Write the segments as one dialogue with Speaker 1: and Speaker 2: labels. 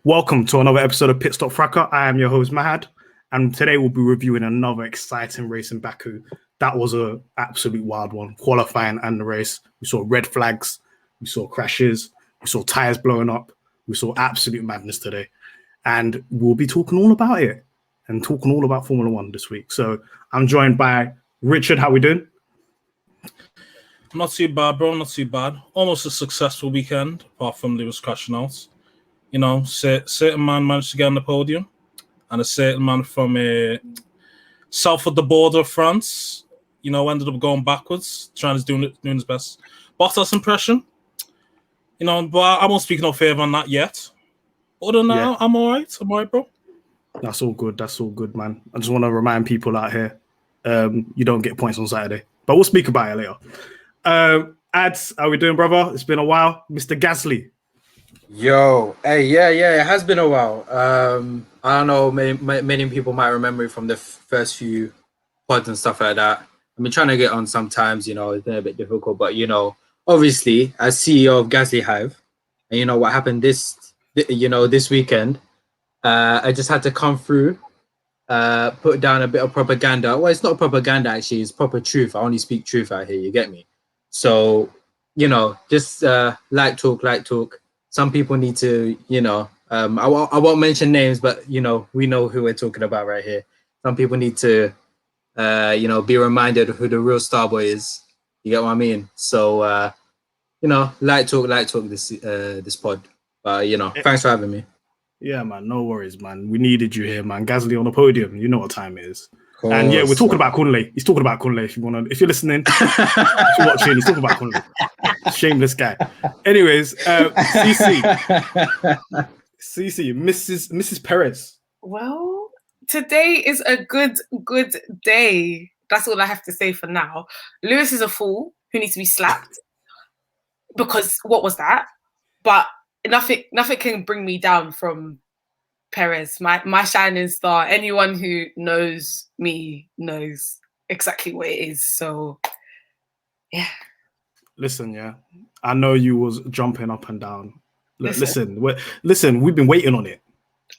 Speaker 1: Welcome to another episode of Pitstop Fracas. I am your host, Mahad, and today we'll be reviewing another exciting race in Baku. That was an absolute wild one, qualifying and the race. We saw red flags, we saw crashes, we saw tyres blowing up, we saw absolute madness today. And we'll be talking all about it and talking all about Formula One this week. So I'm joined by Richard. How we doing?
Speaker 2: Not too bad, bro. Not too bad. Almost a successful weekend, apart from Lewis crashing out. You know, certain man managed to get on the podium, and a certain man from south of the border of France, you know, ended up going backwards, trying to doing his best. Bottas impression, you know, but I won't speak no favour on that yet. Other than that, I'm all right. I'm all right, bro.
Speaker 1: That's all good. That's all good, man. I just want to remind people out here, you don't get points on Saturday, but we'll speak about it later. Ads, how we doing, brother? It's been a while. Mr. Gasly.
Speaker 3: Yo, hey, yeah, it has been a while. I don't know, many people might remember it from the first few pods and stuff like that. I've been trying to get on sometimes, you know, it's been a bit difficult, but, you know, obviously, as CEO of GaslyHive, and you know what happened this weekend, I just had to come through, put down a bit of propaganda. Well, it's not propaganda, actually, it's proper truth. I only speak truth out here, you get me? So, you know, just light talk. Some people need to, you know, I won't mention names, but, you know, we know who we're talking about right here. Some people need to, you know, be reminded of who the real Starboy is. You get what I mean? So, you know, light talk this pod. You know, thanks for having me.
Speaker 1: Yeah, man, no worries, man. We needed you here, man. Gasly on the podium. You know what time it is. And yeah, we're talking about Kunle. He's talking about Kunle. If you're listening, if you're watching, he's talking about Kunle. Shameless guy. Anyways, CC, Mrs. Perez.
Speaker 4: Well, today is a good day. That's all I have to say for now. Lewis is a fool who needs to be slapped because what was that? But nothing can bring me down from Perez, my shining star. Anyone who knows me knows exactly what it is. So, yeah.
Speaker 1: Listen, yeah, I know you was jumping up and down. Listen, we've been waiting on it.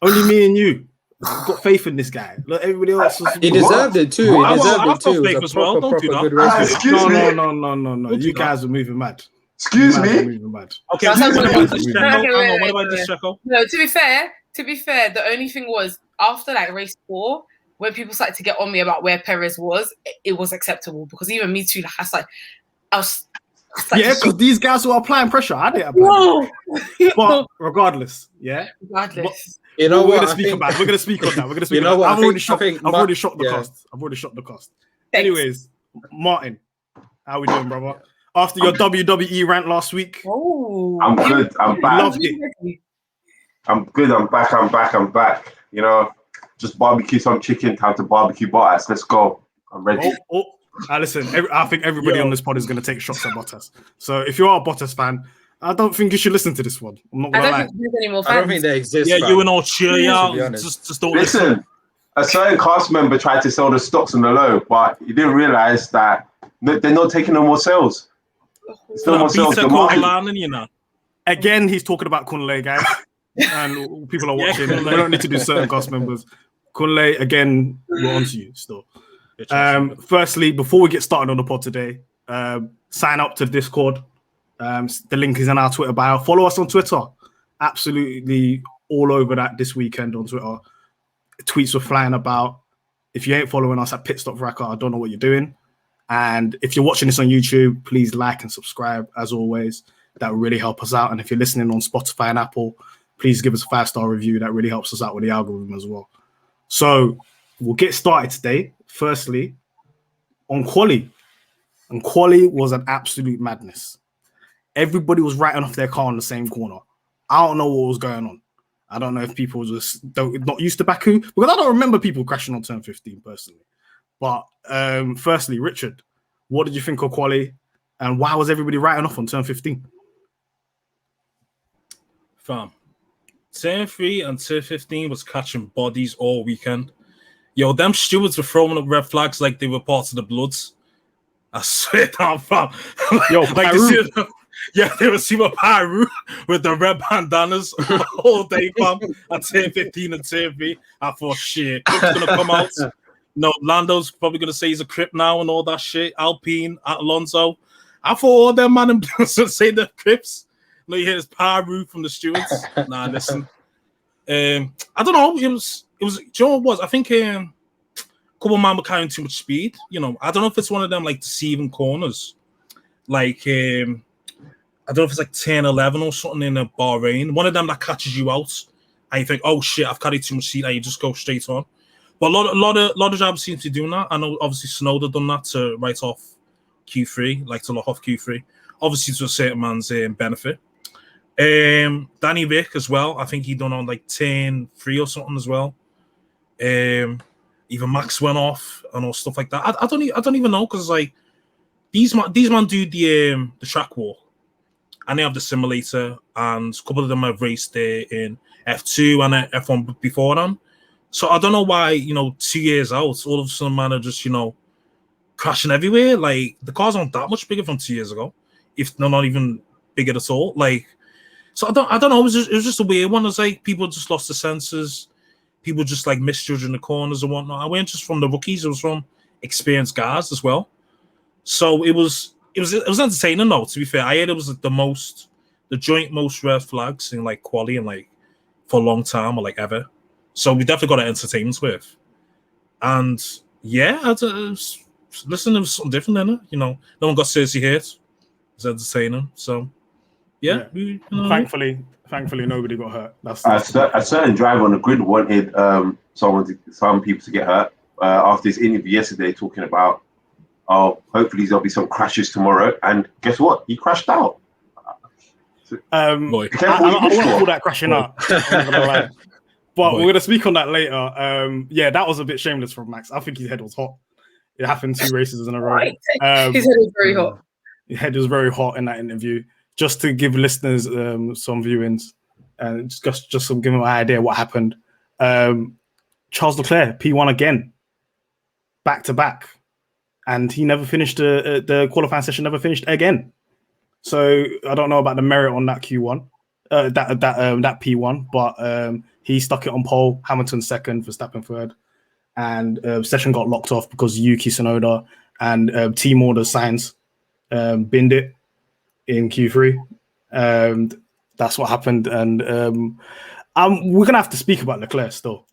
Speaker 1: Only me and you got faith in this guy. Look, everybody else was.
Speaker 3: He deserved it too. He deserved it too.
Speaker 2: Faith as well. Don't do that.
Speaker 5: Excuse me.
Speaker 1: No. You guys are moving mad.
Speaker 5: Excuse me.
Speaker 1: Moving mad.
Speaker 2: Okay, what about this, Checo?
Speaker 4: No, to be fair, the only thing was after like race 4, when people started to get on me about where Perez was, it was acceptable because even me too. Like I was like,
Speaker 1: yeah, because these guys were applying pressure. I didn't apply pressure. But regardless, yeah.
Speaker 3: You know
Speaker 1: we're
Speaker 3: what?
Speaker 1: We're gonna speak on that. We're gonna speak.
Speaker 3: You know what?
Speaker 1: I've already shot the cost.
Speaker 4: Thanks.
Speaker 1: Anyways, Martin, how we doing, brother? After your WWE rant last week,
Speaker 5: I'm good. I'm back.
Speaker 1: Loved it.
Speaker 5: I'm good. I'm back. You know, just barbecue some chicken. Time to barbecue Bottas. Let's go. I'm ready.
Speaker 1: Listen, I think everybody on this pod is going to take shots at Bottas. So if you are a Bottas fan, I don't think you should listen to this one. I'm not going to lie.
Speaker 3: I don't think they exist.
Speaker 2: Yeah, you and all cheer out. Just don't listen.
Speaker 5: A certain cast member tried to sell the stocks on the low, but he didn't realize that they're not taking no more sales. Still more sales.
Speaker 1: Again, he's talking about Kunle, guys. And people are watching. We don't need to do certain cast members. Kunle, again, we're on to you still. Firstly, before we get started on the pod today, sign up to the Discord. The link is in our Twitter bio. Follow us on Twitter. Absolutely all over that this weekend on Twitter. Tweets were flying about. If you ain't following us at Pitstop Fracas, I don't know what you're doing. And if you're watching this on YouTube, please like and subscribe as always. That will really help us out. And if you're listening on Spotify and Apple, please give us a 5-star review. That really helps us out with the algorithm as well. So we'll get started today. Firstly, on quali. And quali was an absolute madness. Everybody was writing off their car in the same corner. I don't know what was going on. I don't know if people just not used to Baku, because I don't remember people crashing on turn 15 personally. But firstly, Richard, what did you think of quali? And why was everybody writing off on turn 15?
Speaker 2: Fam, turn 3 and turn 15 was catching bodies all weekend. Yo, them stewards were throwing up red flags like they were parts of the Bloods. I swear down, fam.
Speaker 1: Yo,
Speaker 2: like Yeah, they were seeing Pyru with the red bandanas all day, fam. At tier 15 and tier 3. I thought, shit, Crip's gonna come out. No, Lando's probably gonna say he's a Crip now and all that shit. Alpine, Alonso. I thought all them man and say the Crips. No, you hear this Pyru from the stewards. Nah, listen. I don't know. It was. Do you know what it was? I think a couple man were carrying too much speed. You know, I don't know if it's one of them like deceiving corners. Like I don't know if it's like 10, 11 or something in a Bahrain. One of them that catches you out and you think, oh shit, I've carried too much speed, and you just go straight on. But a lot of drivers seem to be doing that. I know obviously Tsunoda done that to write off Q3, like to lock off Q3. Obviously to a certain man's benefit. Danny Rick as well. I think he done on like 10-3 or something as well. Even Max went off and all stuff like that. I don't even know, because like these man do the track walk, and they have the simulator, and a couple of them have raced there in F2 and F1 before them. So I don't know why, 2 years out, all of a sudden man are just crashing everywhere. Like the cars aren't that much bigger from 2 years ago, if they're not even bigger at all. Like, so I don't know. It was just a weird one. It's like people just lost the senses. People just like misjudging the corners and whatnot. I went just from the rookies. It was from experienced guys as well. So it was entertaining though. To be fair, I heard it was the joint most red flags in like quali and like for a long time or like ever. So we definitely got an entertainment with. And yeah, listen, it was something different in it. No one got seriously hit. It was entertaining. So yeah.
Speaker 1: Thankfully, nobody got hurt.
Speaker 5: A certain driver on the grid wanted some people to get hurt after this interview yesterday, talking about, hopefully there'll be some crashes tomorrow. And guess what? He crashed out.
Speaker 1: I won't call that crashing out. I'm not gonna lie. But we're gonna speak on that later. Yeah, that was a bit shameless from Max. I think his head was hot. It happened 2 races in a row.
Speaker 4: His head was very hot.
Speaker 1: His head was very hot in that interview. Just to give listeners some viewings and just to give them an idea what happened. Charles Leclerc, P1 again, back to back, and he never finished the qualifying session. Never finished again. So I don't know about the merit on that Q1, that P1, but he stuck it on pole. Hamilton second, Verstappen third, and session got locked off because Yuki Tsunoda and team order signs binned it in Q3. That's what happened, and we're gonna have to speak about Leclerc still,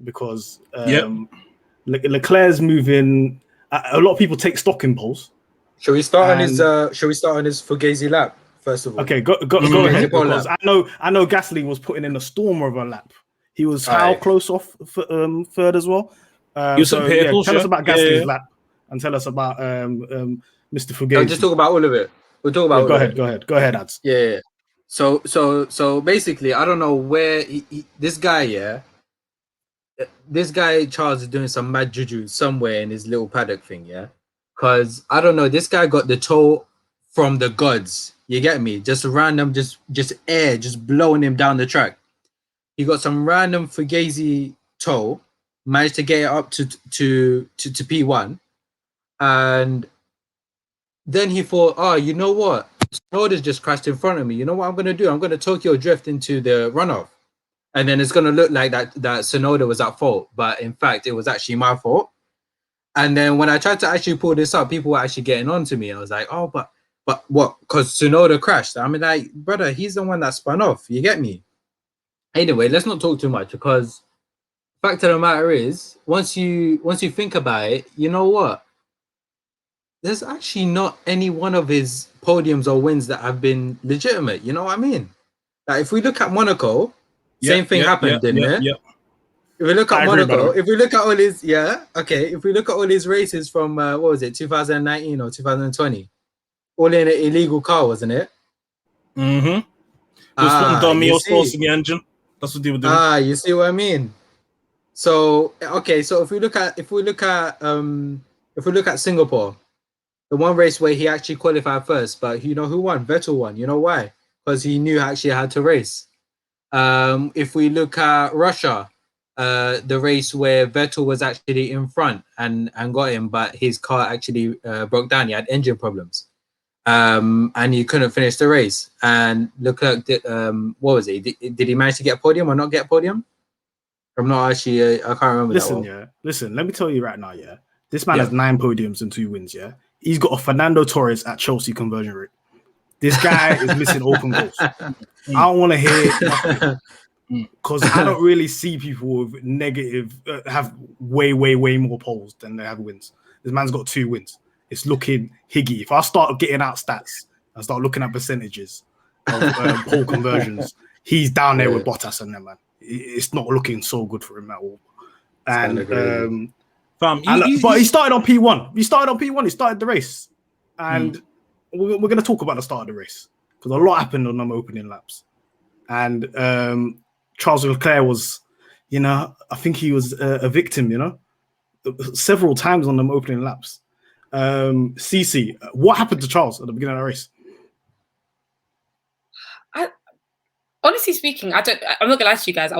Speaker 1: because Leclerc's moving. A lot of people take stock in poles.
Speaker 3: Shall we start on his Fugazi lap first of all?
Speaker 1: Okay, go ahead. Because I know Gasly was putting in a storm of a lap. He was close off third as well.
Speaker 2: Tell us
Speaker 1: about Gasly's lap and tell us about Mr. Fugazi.
Speaker 3: I'll just talk about all of it. We'll talk about.
Speaker 1: Go ahead, Ads.
Speaker 3: Yeah. So basically, I don't know where this guy Charles is doing some mad juju somewhere in his little paddock thing, yeah. Because I don't know, this guy got the tow from the gods. You get me? Just random, just air, just blowing him down the track. He got some random Fugazi tow, managed to get it up to P1, and then he thought, oh, you know what? Snowden's just crashed in front of me. You know what I'm gonna do? I'm gonna Tokyo drift into the runoff, and then it's gonna look like that Tsunoda was at fault, but in fact it was actually my fault. And then when I tried to actually pull this up, people were actually getting on to me. I was like, oh, but what? Because Tsunoda crashed. I mean, like, brother, he's the one that spun off. You get me? Anyway, let's not talk too much, because fact of the matter is, once you think about it, you know what? There's actually not any one of his podiums or wins that have been legitimate. You know what I mean? Like, if we look at Monaco, same thing happened, didn't it?
Speaker 2: Yeah.
Speaker 3: If we look at Monaco, if we look at all his, if we look at all his races from, 2019 or 2020, all in an illegal car, wasn't it?
Speaker 2: Mm-hmm. They was putting Domino's sauce in the engine. That's what they were doing.
Speaker 3: You see what I mean? So, okay, so if we look at Singapore, the one race where he actually qualified first, but you know who won? Vettel won. You know why? Because he knew actually how to race. If we look at Russia, the race where Vettel was actually in front and got him, but his car actually broke down. He had engine problems. and he couldn't finish the race. And Leclerc did, what was he? Did he manage to get a podium or not get a podium? I'm not actually, I can't remember.
Speaker 1: Listen, let me tell you right now, this man has 9 podiums and 2 wins, He's got a Fernando Torres at Chelsea conversion rate. This guy is missing open goals. I don't want to hear nothing because I don't really see people with negative have way more poles than they have wins. This man's got 2 wins. It's looking higgy. If I start getting out stats and start looking at percentages of pole conversions, he's down there with Bottas and them, man. It's not looking so good for him at all. And but he started on P1. He started the race, and we're going to talk about the start of the race because a lot happened on them opening laps. And Charles Leclerc was, I think he was a victim, several times on them opening laps. CC, what happened to Charles at the beginning of the race?
Speaker 4: Honestly speaking, I'm not gonna lie to you guys. I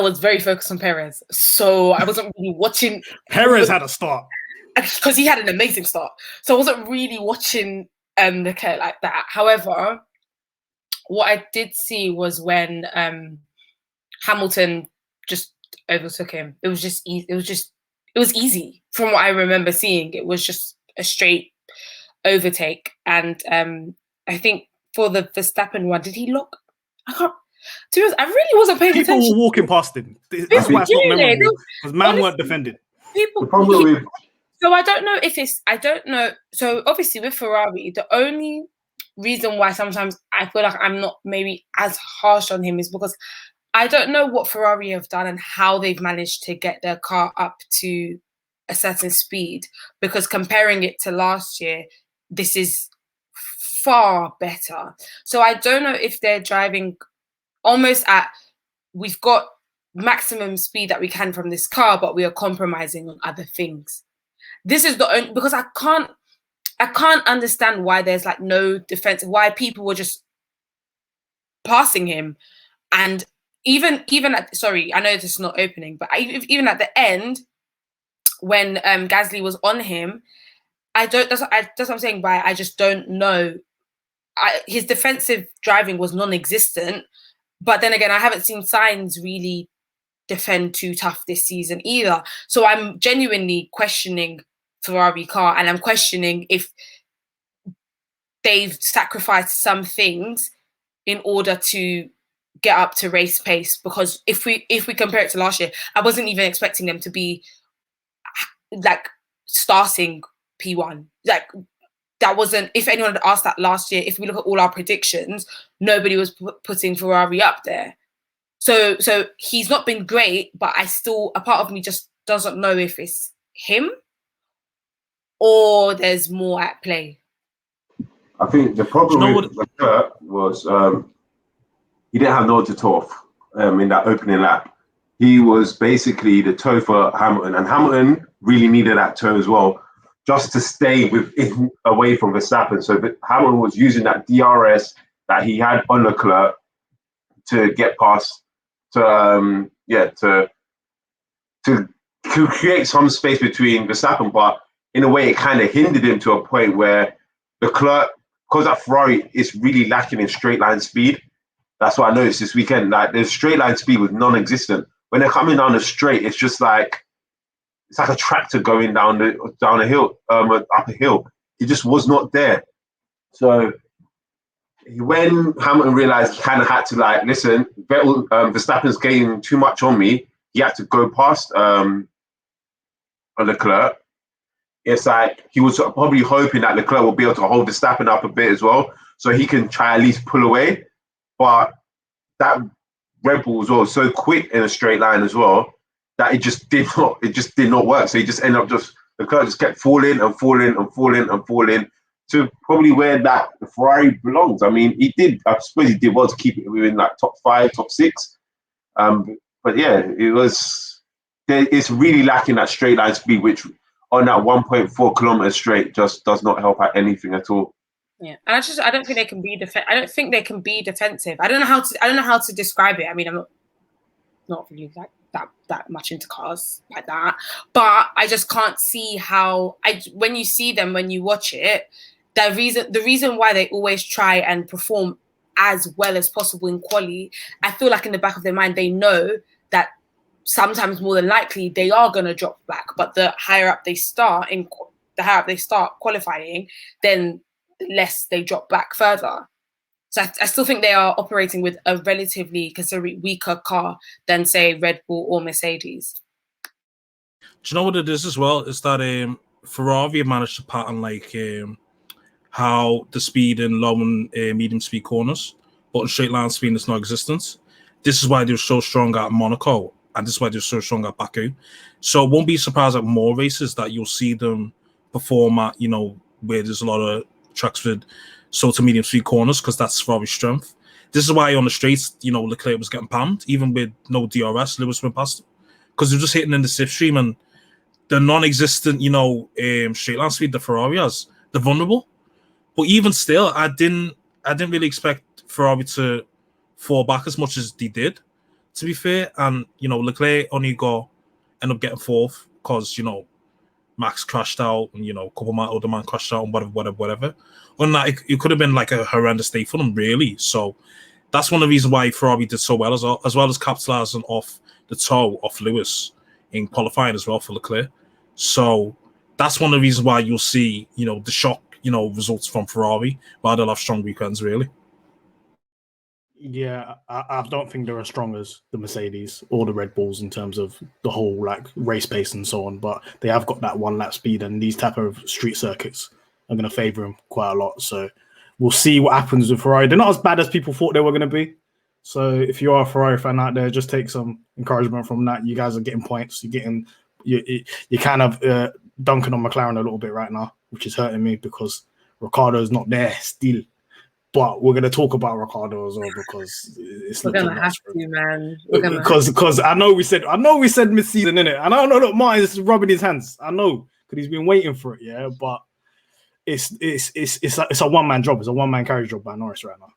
Speaker 4: was very focused on Perez, so I wasn't really watching.
Speaker 1: Perez had a start
Speaker 4: because he had an amazing start, so I wasn't really watching Leclerc like that. However, what I did see was when Hamilton just overtook him. It was easy from what I remember seeing. It was just a straight overtake, and I think for the Verstappen one, did he look? I can't. To be honest, I really wasn't paying attention.
Speaker 1: People were walking past him. That's why it's not memorable because man weren't defended.
Speaker 4: So I don't know if it's. I don't know. So obviously with Ferrari, the only reason why sometimes I feel like I'm not maybe as harsh on him is because I don't know what Ferrari have done and how they've managed to get their car up to a certain speed. Because comparing it to last year, this is far better. So I don't know if they're driving almost at, we've got maximum speed that we can from this car, but we are compromising on other things. This is the only, because I can't understand why there's like no defense, why people were just passing him. And even at, sorry, I know this is not opening, but even at the end, when Gasly was on him, that's what I'm saying, I just don't know. His defensive driving was non-existent, but then again, I haven't seen Sainz really defend too tough this season either. So I'm genuinely questioning Ferrari car, and I'm questioning if they've sacrificed some things in order to get up to race pace. Because if we compare it to last year, I wasn't even expecting them to be like starting P1. Like that wasn't, if anyone had asked that last year, if we look at all our predictions, nobody was putting Ferrari up there. So he's not been great, but a part of me just doesn't know if it's him or there's more at play.
Speaker 5: I think the problem with Leclerc was he didn't have no one to toe off in that opening lap. He was basically the toe for Hamilton, and Hamilton really needed that toe as well, just to stay away from Verstappen. So Hamilton was using that DRS that he had on Leclerc to get past, to create some space between Verstappen, but in a way it kind of hindered him to a point where Leclerc, because that Ferrari is really lacking in straight line speed. That's what I noticed this weekend. Like their straight line speed was non-existent. When they're coming down the straight, it's just like it's like a tractor going down a hill, up a hill. It just was not there. So when Hamilton realized he kind of had to like, listen, Verstappen's getting too much on me, he had to go past Leclerc. It's like he was probably hoping that Leclerc will be able to hold Verstappen up a bit as well, so he can try at least pull away. But that Red Bull was also so quick in a straight line as well that it just did not work. So he just ended up Leclerc just kept falling to probably where that the Ferrari belongs. I mean, I suppose he did well to keep it within like top 5, top 6. But yeah, it's really lacking that straight line speed, which on that 1.4 kilometer straight just does not help out anything at all.
Speaker 4: Yeah, and I don't think they can be I don't think they can be defensive. I don't know how to describe it. I mean, I'm not really like that much into cars like that, but I just can't see how when you see them, when you watch it, the reason why they always try and perform as well as possible in quali, I feel like in the back of their mind they know that sometimes more than likely they are going to drop back, but the higher up they start qualifying, then the less they drop back further. So I still think they are operating with a relatively considerably weaker car than say Red Bull or Mercedes.
Speaker 2: Do you know what it is as well? Is that Ferrari managed to pattern like how the speed in low and medium speed corners, but in straight line speed is non-existent. This is why they were so strong at Monaco, and this is why they're so strong at Baku. So won't be surprised at more races that you'll see them perform at, where there's a lot of tracks with slow to medium speed corners, because that's Ferrari's strength. This is why on the straights, Leclerc was getting pammed, even with no DRS. Lewis went past him because they're just hitting in the slipstream, and the non-existent, straight line speed the Ferrari has, they're vulnerable. But even still, I didn't really expect Ferrari to fall back as much as they did, to be fair. And Leclerc only end up getting fourth because Max crashed out, and a couple of other man crashed out, and whatever. Well, it could have been like a horrendous day for them, really. So that's one of the reasons why Ferrari did so well, as well as capitalizing off the toe of Lewis in qualifying as well for Leclerc. So that's one of the reasons why you'll see the shock results from Ferrari, but they'll have strong weekends, really.
Speaker 1: Yeah, I don't think they're as strong as the Mercedes or the Red Bulls in terms of the whole race pace and so on, but they have got that one lap speed, and these type of street circuits are going to favour them quite a lot. So we'll see what happens with Ferrari. They're not as bad as people thought they were going to be. So if you are a Ferrari fan out there, just take some encouragement from that. You guys are getting points. You're kind of dunking on McLaren a little bit right now, which is hurting me because Ricciardo's not there still. But we're going to talk about Ricciardo as well because it's
Speaker 4: we're going to have to, man.
Speaker 1: Because I know we said mid-season, innit? And I know that Martin's rubbing his hands. I know because he's been waiting for it, yeah. But it's a one-man job. It's a one-man carry job by Norris right now.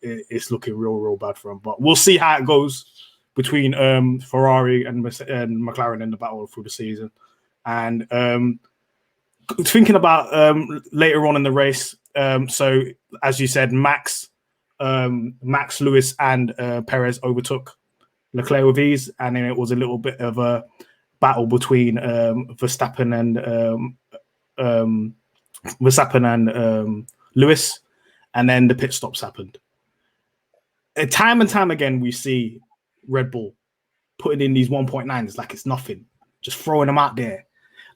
Speaker 1: It's looking real bad for him. But we'll see how it goes between Ferrari and McLaren in the battle through the season. And thinking about later on in the race, so as you said, Max, Lewis, and Perez overtook Leclerc with ease, and then it was a little bit of a battle between Verstappen and Lewis, and then the pit stops happened. Time and time again, we see Red Bull putting in these 1.9s like it's nothing, just throwing them out there,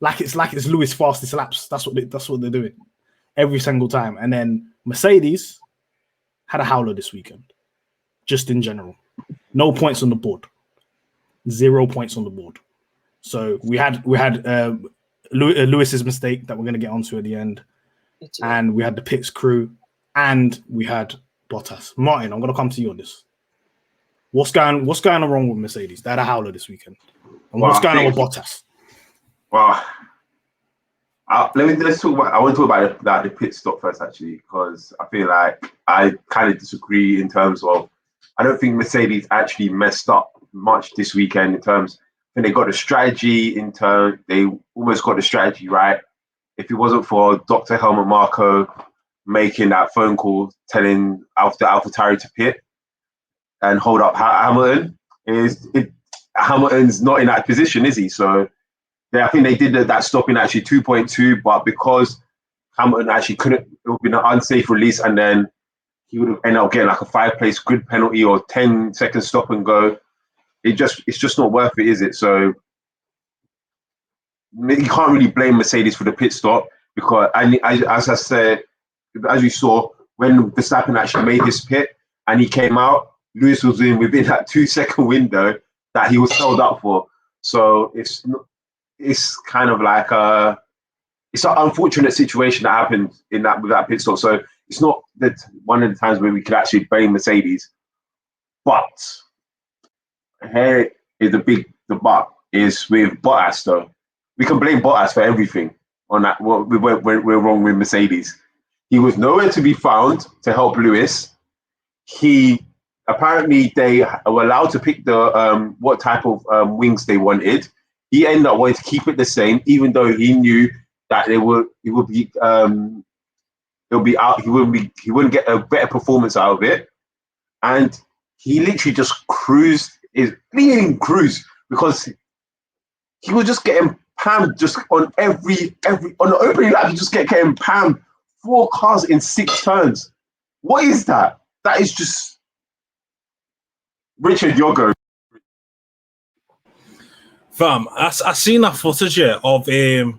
Speaker 1: like it's Lewis fastest laps. That's what they're doing every single time. And then Mercedes had a howler this weekend, just in general. No points on the board. 0 points on the board. So we had Lewis's mistake that we're going to get onto at the end. And we had the pits crew, and we had Bottas. Martin, I'm going to come to you on this. What's going on wrong with Mercedes? They had a howler this weekend. And what's going on with Bottas?
Speaker 5: Well, let's talk about. I want to talk about the pit stop first, actually, because I feel like I kind of disagree in terms of. I don't think Mercedes actually messed up much this weekend in terms. I think they got the strategy in turn. They almost got the strategy right. If it wasn't for Dr. Helmut Marko making that phone call telling AlphaTauri to pit and hold up Hamilton, Hamilton's not in that position, is he? So. Yeah, I think they did that stopping actually 2.2, but because Hamilton actually couldn't, it would have been an unsafe release, and then he would have ended up getting like a 5-place grid penalty or 10-second stop and go. It's just not worth it, is it? So you can't really blame Mercedes for the pit stop because, as I said, as you saw, when Verstappen actually made his pit and he came out, Lewis was within that 2-second window that he was held up for. So it's kind of like it's an unfortunate situation that happened with that pit stop. So it's not that one of the times where we could actually blame Mercedes. But here is the but is with Bottas though. We can blame Bottas for everything on that. What we're wrong with Mercedes. He was nowhere to be found to help Lewis. Apparently they were allowed to pick the what type of wings they wanted. He ended up wanting to keep it the same, even though he knew that it would be it'll be out. He wouldn't get a better performance out of it, and he literally just cruised. Didn't even cruise because he was just getting pammed just on every on the opening lap. He just getting pammed. 4 cars in 6 turns. What is that? That is just Richard. Your go.
Speaker 2: Fam, I seen that footage of him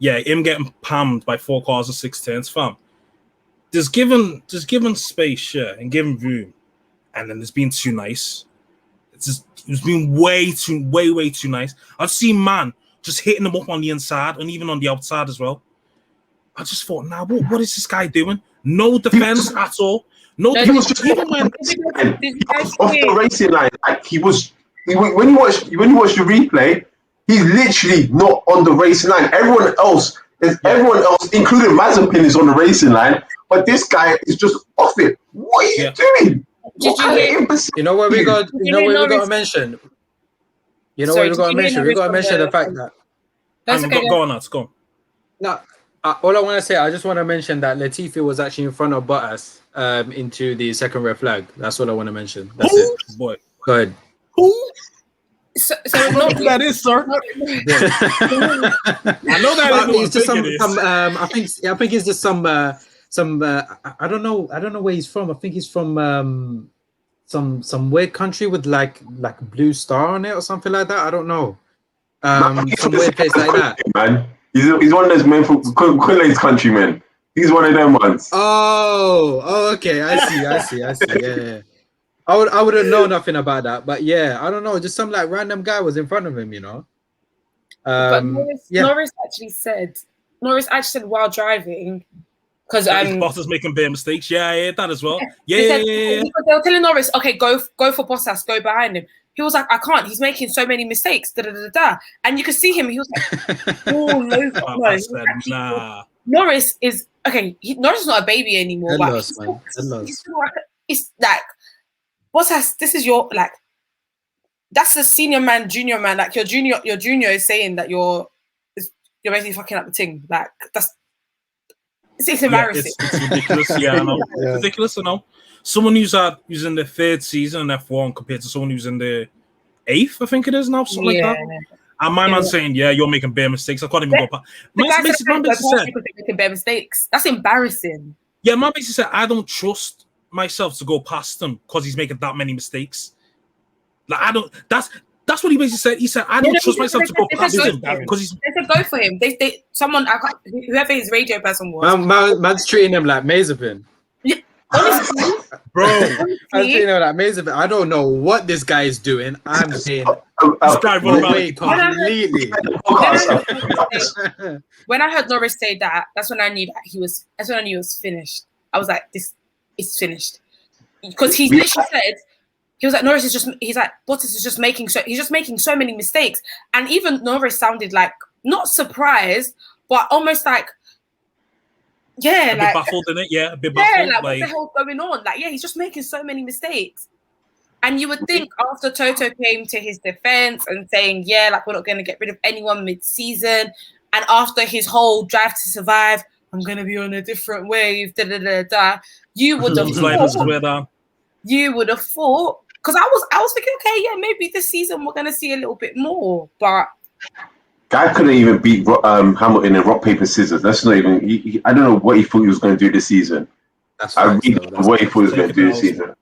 Speaker 2: getting pammed by 4 cars in 6 turns, fam. There's given space, and given room, and then there's been too nice. It's been way too nice. I've seen man just hitting them up on the inside and even on the outside as well. I just thought, what is this guy doing? No defense at all. No defense. Even when
Speaker 5: off the racing line, like when you watch the replay, he's literally not on the racing line. Everyone else, including Mazepin, is on the racing line, but this guy is just off it. What are you doing?
Speaker 3: You know what we got? You know what we got to mention? You know what we got to mention? We got to mention the fact that.
Speaker 2: Go on, let's go.
Speaker 3: No, all I want to say, I just want to mention that Latifi was actually in front of Bottas into the second red flag. That's what I want to mention. That's it.
Speaker 2: Boy,
Speaker 3: go ahead.
Speaker 1: Who?
Speaker 4: So not
Speaker 1: that is, sir.
Speaker 2: I know that
Speaker 3: it's just I think it's just some I don't know where he's from. I think he's from some weird country with like blue star on it or something like that. I don't know. Some weird place like that.
Speaker 5: Man, he's one of those men from Quinlay's country, man. He's one of them ones.
Speaker 3: Oh, okay. I see. Yeah. I wouldn't know nothing about that, but yeah, I don't know. Just some like random guy was in front of him, you know.
Speaker 4: But Norris actually said while driving, because
Speaker 2: Bottas making bare mistakes. Yeah, that as well. Yeah.
Speaker 4: They were telling Norris, okay, go for Bottas, go behind him. He was like, I can't. He's making so many mistakes. And you could see him. He was like, all over. Norris is okay. Norris is not a baby anymore. It's like Bottas. This is your like. That's the senior man, junior man. Like your junior is saying that you're basically fucking up the thing. Like it's embarrassing.
Speaker 2: It's ridiculous. Yeah, I know. It's ridiculous. I know. Someone who's in their 3rd season in F1 compared to someone who's in the 8th, I think it is now, something like that. And my man's saying, you're making bare mistakes. I can't even go past. Man basically said,
Speaker 4: making bare mistakes. That's embarrassing.
Speaker 2: Yeah, man basically said, I don't trust myself to go past him because he's making that many mistakes. Like I don't. That's what he basically said. He said, I don't trust myself to go past him because he's.
Speaker 4: They said go for him. Someone, whoever his radio person was.
Speaker 3: Man's treating him like Mazepin.
Speaker 4: Yeah. Honestly,
Speaker 3: bro, I'm saying that Mazepin. I don't know what this guy is doing. I'm saying this guy run away completely.
Speaker 4: When I heard Norris say that, that's when I knew that he was. That's when I knew it was finished. I was like, this is finished because he literally said. He was like, Norris is just. He's like, Bottas is just making so many mistakes, and even Norris sounded like not surprised, but almost like. Yeah,
Speaker 2: a bit baffled in it. Yeah, a bit baffled.
Speaker 4: Like, what the hell's going on? Like, yeah, he's just making so many mistakes. And you would think after Toto came to his defense and saying, yeah, like, we're not going to get rid of anyone mid-season. And after his whole drive to survive, I'm going to be on a different wave, you would have thought. You would have thought. Because I was thinking, okay, yeah, maybe this season we're going to see a little bit more. But...
Speaker 5: Guy couldn't even beat Hamilton in rock, paper, scissors. That's not even. I don't know what he thought he was going to do this season.
Speaker 3: That's what he
Speaker 5: thought he was going to do this season.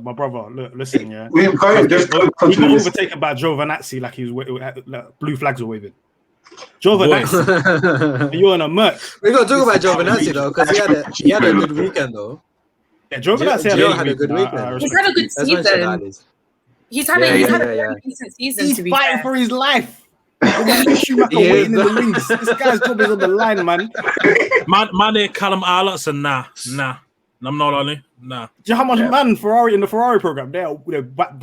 Speaker 1: My brother. Look, listen, yeah.
Speaker 5: He got
Speaker 1: overtaken by Giovinazzi like he was like, blue flags were waving. Giovinazzi, you're in a murk.
Speaker 3: We got to talk about Giovinazzi though, because he had a good weekend though.
Speaker 1: Yeah, Giovinazzi
Speaker 3: had a good weekend.
Speaker 4: He's had a good season. He's had a decent season.
Speaker 1: He's fighting for his life. Schumacher waiting in the wings. This guy's job is on the line, man.
Speaker 2: Man, Callum Arlott said, nah. I'm not on it. Nah.
Speaker 1: Do you know how much man Ferrari in the Ferrari program? They're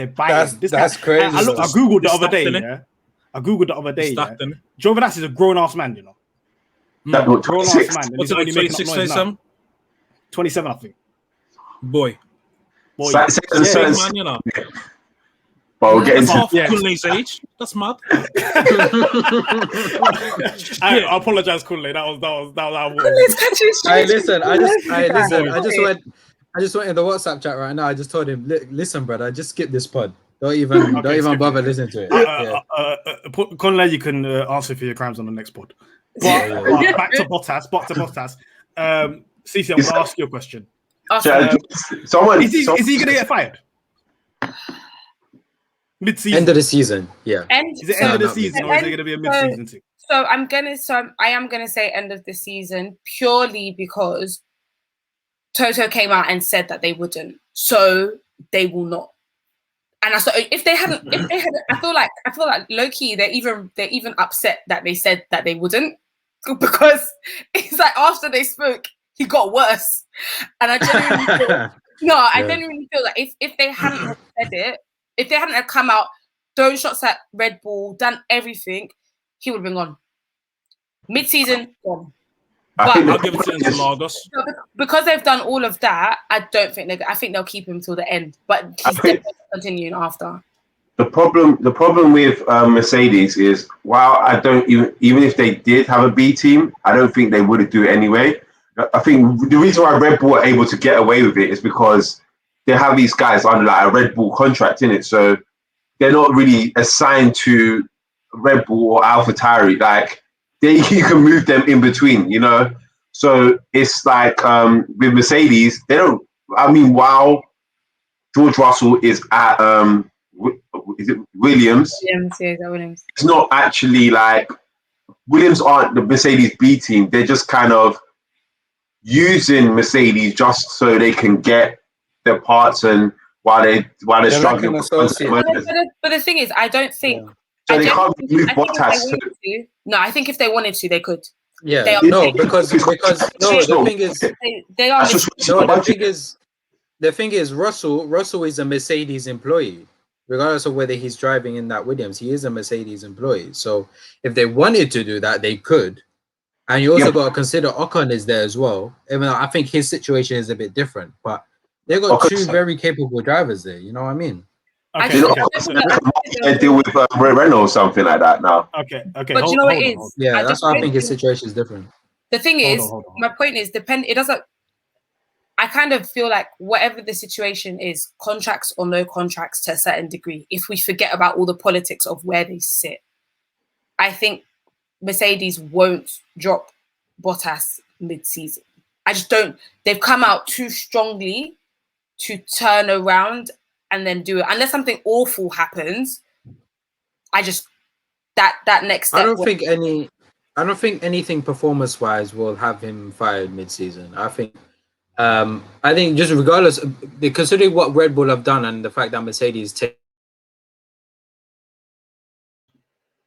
Speaker 1: buying.
Speaker 3: That's crazy.
Speaker 1: I googled the other day. Yeah. I googled the other day. Yeah. Giovinazzi is a grown-ass man, you know.
Speaker 5: Grown-ass
Speaker 1: man.
Speaker 2: What's it like, 26, 27?
Speaker 1: 27, I think.
Speaker 2: Boy.
Speaker 5: So,
Speaker 2: man, you know.
Speaker 5: But we'll get
Speaker 2: That's
Speaker 5: into
Speaker 2: half Kunle's age. That's mad.
Speaker 1: I apologize, Kunle. That was
Speaker 4: Kunle's catching
Speaker 3: Hey,
Speaker 4: straight.
Speaker 3: listen, I just went in the WhatsApp chat right now. I just told him, listen, brother, just skip this pod. Don't even bother listening to it.
Speaker 1: Kunle, you can answer for your crimes on the next pod. But back to Bottas. Cece, I'm going to ask you a question. Is he going to get fired? Mid-season.
Speaker 3: End of the season, yeah.
Speaker 1: Is it end of the season, or is it going to be a mid-season thing?
Speaker 4: So I am gonna say end of the season purely because Toto came out and said that they wouldn't. So they will not. And if they hadn't, I feel like low-key they're even upset that they said that they wouldn't, because it's like after they spoke, he got worse. And I genuinely feel like if they hadn't have said it, if they hadn't have come out, thrown shots at Red Bull, done everything, he would have been gone. Mid-season, gone. But
Speaker 2: I'll give it to Interlagos.
Speaker 4: Because they've done all of that, I think they'll keep him till the end. But he's definitely continuing after.
Speaker 5: The problem with Mercedes is, while I don't even if they did have a B team, I don't think they would do it anyway. I think the reason why Red Bull are able to get away with it is because they have these guys under like a Red Bull contract in it, so they're not really assigned to Red Bull or AlphaTauri. Like you can move them in between, you know. So it's like with Mercedes, they don't. I mean, while George Russell is at is it Williams?
Speaker 4: Williams.
Speaker 5: It's not actually like Williams aren't the Mercedes B team. They're just kind of using Mercedes just so they can get their parts and while they're struggling.
Speaker 4: But the thing is, I don't think.
Speaker 5: So they can't move Bottas.
Speaker 4: I think if they wanted to, they could.
Speaker 3: Yeah, because the thing is,
Speaker 4: they are.
Speaker 3: The thing is, Russell is a Mercedes employee, regardless of whether he's driving in that Williams. He is a Mercedes employee. So if they wanted to do that, they could. And you also got to consider Ocon is there as well. Even though I think his situation is a bit different, but they've got two very capable drivers there. You know what I mean?
Speaker 1: Okay.
Speaker 5: They deal with Renault or something like that now.
Speaker 1: Okay.
Speaker 4: But you know what it is?
Speaker 3: Yeah, that's why I think his situation is different.
Speaker 4: The thing is, my point is, it doesn't. I kind of feel like whatever the situation is, contracts or no contracts to a certain degree, if we forget about all the politics of where they sit, I think Mercedes won't drop Bottas mid-season. I just don't. They've come out too strongly to turn around and then do it. Unless something awful happens, I just that next step.
Speaker 3: I don't think anything performance-wise will have him fired mid-season. I think just regardless, considering what Red Bull have done and the fact that Mercedes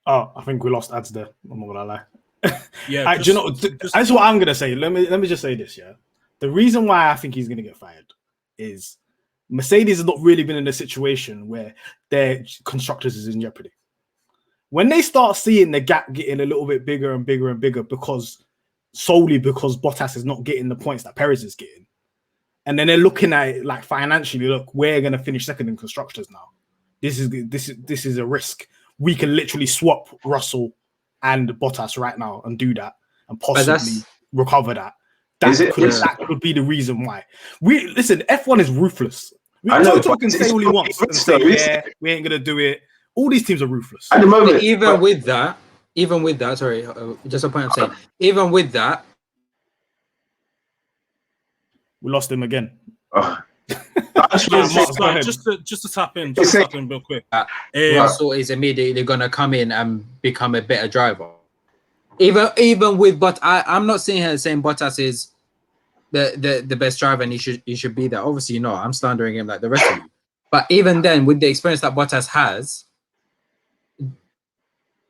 Speaker 1: I think we lost ads there. I'm not gonna lie.
Speaker 2: Yeah,
Speaker 1: that's what I'm gonna say. Let me just say this. Yeah, the reason why I think he's gonna get fired is Mercedes has not really been in a situation where their constructors is in jeopardy. When they start seeing the gap getting a little bit bigger and bigger and bigger solely because Bottas is not getting the points that Perez is getting, and then they're looking at it like financially, look, we're gonna finish second in constructors now. This is a risk. We can literally swap Russell and Bottas right now and do that and possibly recover that. That could be the reason why. Listen, F1 is ruthless. Toto can say all he wants and say, we ain't gonna do it. All these teams are ruthless.
Speaker 3: At the moment, even with that, sorry, just a point I'm saying, even with that,
Speaker 1: we lost him again.
Speaker 2: Just to tap in real quick.
Speaker 3: Russell is immediately gonna come in and become a better driver. Even with, but I'm not sitting here saying Bottas is the best driver and he should be there. Obviously, I'm slandering him like the rest of you. But even then, with the experience that Bottas has,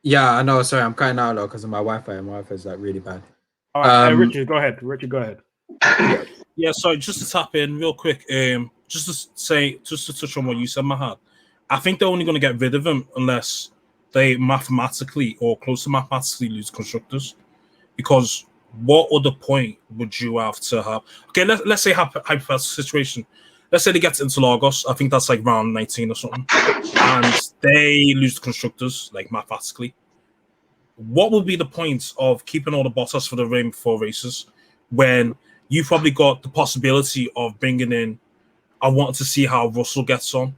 Speaker 3: yeah, I know. Sorry, I'm cutting out because of my Wi-Fi. My Wi-Fi is like really bad.
Speaker 1: All right, Richard, go ahead.
Speaker 2: Yeah, sorry, just to tap in real quick, just to touch on what you said, Mahad. I think they're only going to get rid of him unless they mathematically or close to mathematically lose constructors. Because what other point would you have to have? Okay, let's say hypothetical situation. let's say they get to Interlagos. I think that's like round 19 or something, and they lose the constructors, like mathematically. What would be the point of keeping all the Bottas for the remaining 4 races when you've probably got the possibility of bringing in? I want to see how Russell gets on.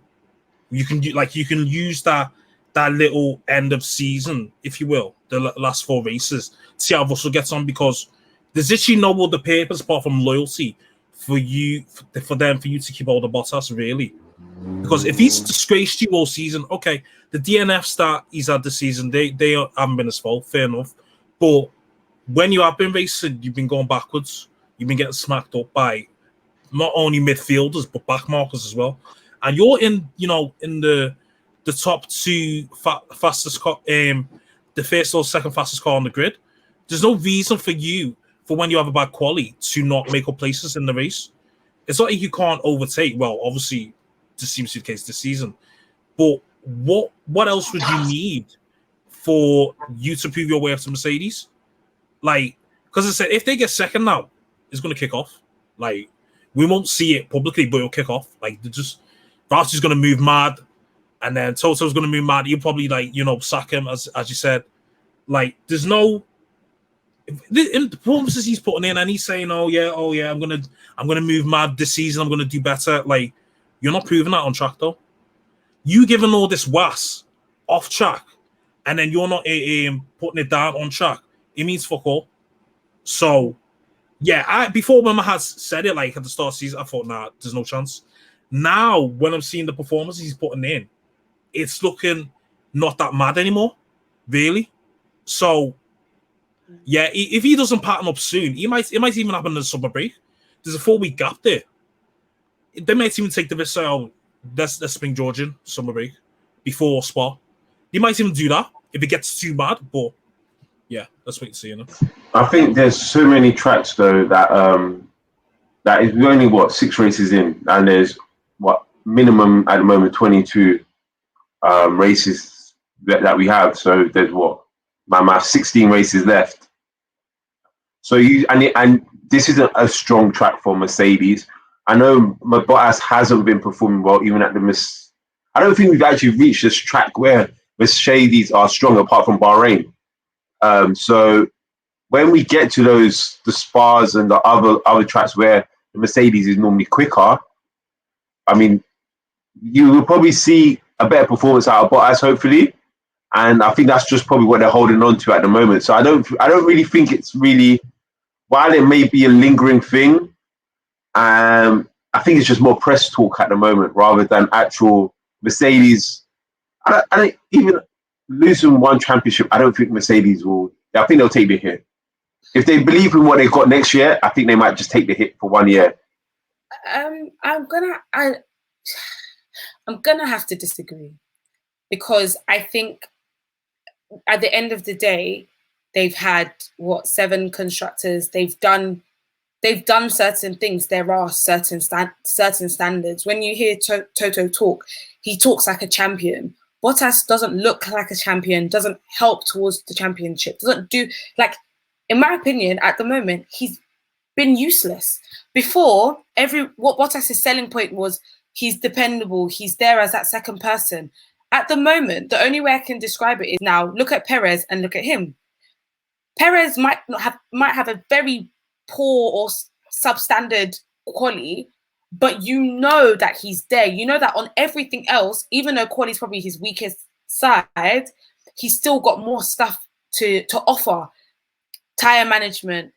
Speaker 2: You can use that little end of season, if you will, the last 4 races, to see how Russell gets on, because there's literally no other purpose apart from loyalty for you to keep all the Bottas, really. Because if he's disgraced you all season, okay, the DNFs that he's had this season, they haven't been his fault, fair enough. But when you have been racing, you've been going backwards. You've been getting smacked up by not only midfielders but backmarkers as well. And you're in the top 2 fastest car, the first or second fastest car on the grid. There's no reason for you, for when you have a bad quali, to not make up places in the race. It's not like you can't overtake. Well, obviously, this seems to be the case this season. But what else would you need for you to prove your way up to Mercedes? Like, because I said, if they get second now, it's going to kick off. Like, we won't see it publicly, but it'll kick off. Like, Valtteri's going to move mad, and then Toto's going to move mad. You'll probably, sack him, as you said. Like, there's no... In the performances he's putting in, and he's saying, "Oh yeah, I'm gonna move mad this season. I'm gonna do better." Like, you're not proving that on track, though. You giving all this was off track, and then you're not putting it down on track. It means fuck all. So, yeah, before when Mahad said it, like at the start of the season, I thought, nah, there's no chance. Now, when I'm seeing the performances he's putting in, it's looking not that mad anymore, really. So. Yeah, if he doesn't pattern up soon, it might even happen in the summer break. There's a 4-week gap there. They might even take the risk, let's bring George in summer break before Spa. They might even do that if it gets too bad. But yeah, let's wait and see.
Speaker 5: I think there's so many tracks though that is only 6 races in, and there's minimum at the moment 22 races that we have. So there's 16 races left. So and this isn't a strong track for Mercedes. I know Bottas hasn't been performing well, even at I don't think we've actually reached this track where Mercedes are strong, apart from Bahrain. So when we get to the Spas and the other tracks where the Mercedes is normally quicker, I mean, you will probably see a better performance out of Bottas, hopefully. And I think that's just probably what they're holding on to at the moment. So I don't really think it's really, while it may be a lingering thing, I think it's just more press talk at the moment rather than actual Mercedes. I don't even losing one championship. I don't think Mercedes will. I think they'll take the hit. If they believe in what they've got next year, I think they might just take the hit for 1 year.
Speaker 4: I'm gonna have to disagree, because I think at the end of the day, they've had 7 constructors. They've done certain things. There are certain standards. When you hear Toto talk, he talks like a champion. Bottas doesn't look like a champion. Doesn't help towards the championship. Doesn't do, like, in my opinion, at the moment, he's been useless. Before, what Bottas' selling point was, he's dependable. He's there as that second person. At the moment, the only way I can describe it is now look at Perez and look at him. Perez might have a very poor or substandard quality, but you know that he's there. You know that on everything else, even though quality is probably his weakest side, he's still got more stuff to offer. Tyre management.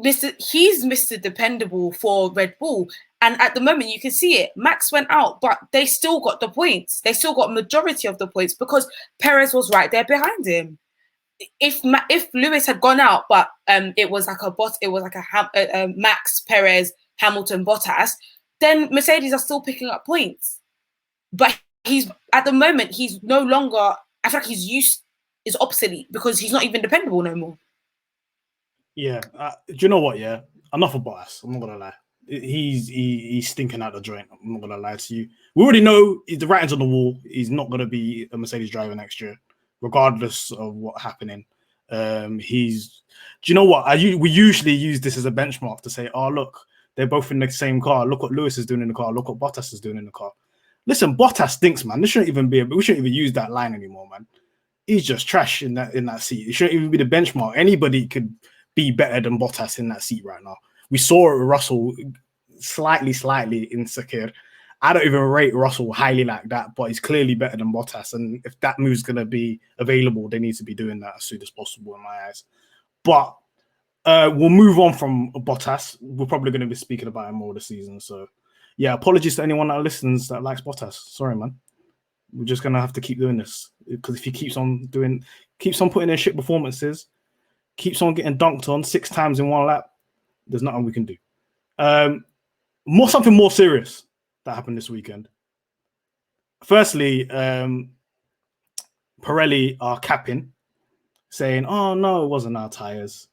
Speaker 4: He's Mr. Dependable for Red Bull. And at the moment, you can see it. Max went out, but they still got the points. They still got majority of the points because Perez was right there behind him. If Lewis had gone out, but it was like a Max, Perez, Hamilton, Bottas, then Mercedes are still picking up points. But at the moment, he's no longer. I feel like his use is obsolete because he's not even dependable no more.
Speaker 1: Yeah, do you know what? Yeah, enough of Bottas. I'm not gonna lie. He's stinking out the joint. I'm not gonna lie to you. We already know the writing's on the wall. He's not gonna be a Mercedes driver next year, regardless of what's happening. Do you know what? We usually use this as a benchmark to say, oh look, they're both in the same car. Look what Lewis is doing in the car. Look what Bottas is doing in the car. Listen, Bottas stinks, man. This shouldn't even be. We shouldn't even use that line anymore, man. He's just trash in that seat. It shouldn't even be the benchmark. Anybody could be better than Bottas in that seat right now. We saw it with Russell slightly insecure. I don't even rate Russell highly like that, but he's clearly better than Bottas. And if that move's going to be available, they need to be doing that as soon as possible in my eyes. But we'll move on from Bottas. We're probably going to be speaking about him more this season. So, yeah, apologies to anyone that listens that likes Bottas. Sorry, man. We're just going to have to keep doing this. Because if he keeps on putting in shit performances, keeps on getting dunked on 6 times in one lap, there's nothing we can do. Something more serious that happened this weekend. Firstly, Pirelli are capping, saying, "Oh no, it wasn't our tires.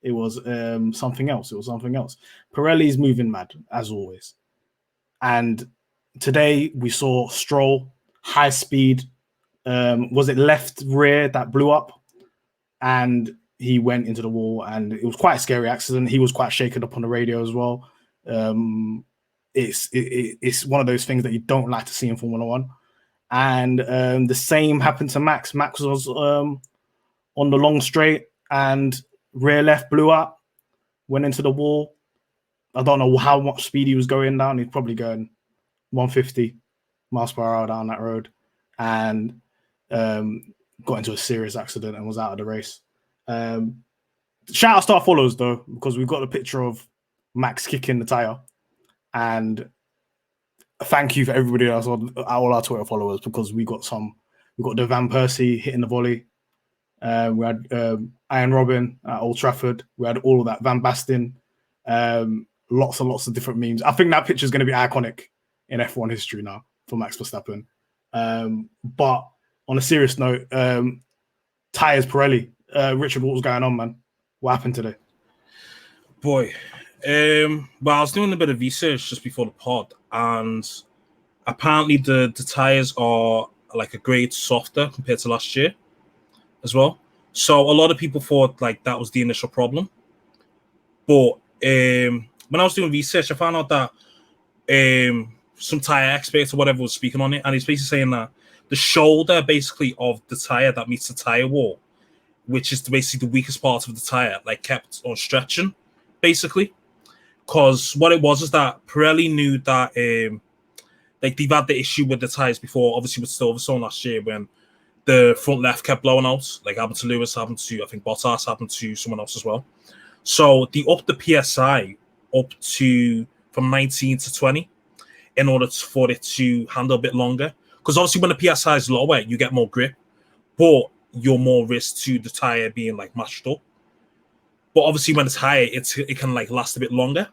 Speaker 1: It was something else. It was something else." Pirelli's moving mad as always, and today we saw Stroll high speed. Was it left rear that blew up, and he went into the wall, and it was quite a scary accident. He was quite shaken up on the radio as well. It's one of those things that you don't like to see in Formula One. And the same happened to Max. Max was on the long straight and rear left blew up, went into the wall. I don't know how much speed he was going down. He's probably going 150 miles per hour down that road, and got into a serious accident and was out of the race. Shout out to our followers though, because we've got a picture of Max kicking the tire, and thank you for everybody else, all our Twitter followers, because we got the Van Persie hitting the volley. We had Iron Robin at Old Trafford. We had all of that. Van Basten. Lots and lots of different memes. I think that picture is going to be iconic in F1 history now for Max Verstappen. But on a serious note, tires Pirelli. Richard, what was going on, man? What happened today?
Speaker 2: Boy, well, I was doing a bit of research just before the pod, and apparently the tires are like a grade softer compared to last year as well. So a lot of people thought like that was the initial problem. But when I was doing research, I found out that some tire experts or whatever was speaking on it, and he's basically saying that the shoulder basically of the tire that meets the tire wall, which is basically the weakest part of the tire, like kept on stretching, basically. Because what it was is that Pirelli knew that like they've had the issue with the tires before, obviously with Silverstone last year when the front left kept blowing out, like happened to Lewis, happened to I think Bottas, happened to someone else as well. So they upped the PSI up to from 19 to 20 in order for it to handle a bit longer. Because obviously when the PSI is lower, you get more grip, but you're more risk to the tire being like mashed up. But obviously when it's higher, it can like last a bit longer.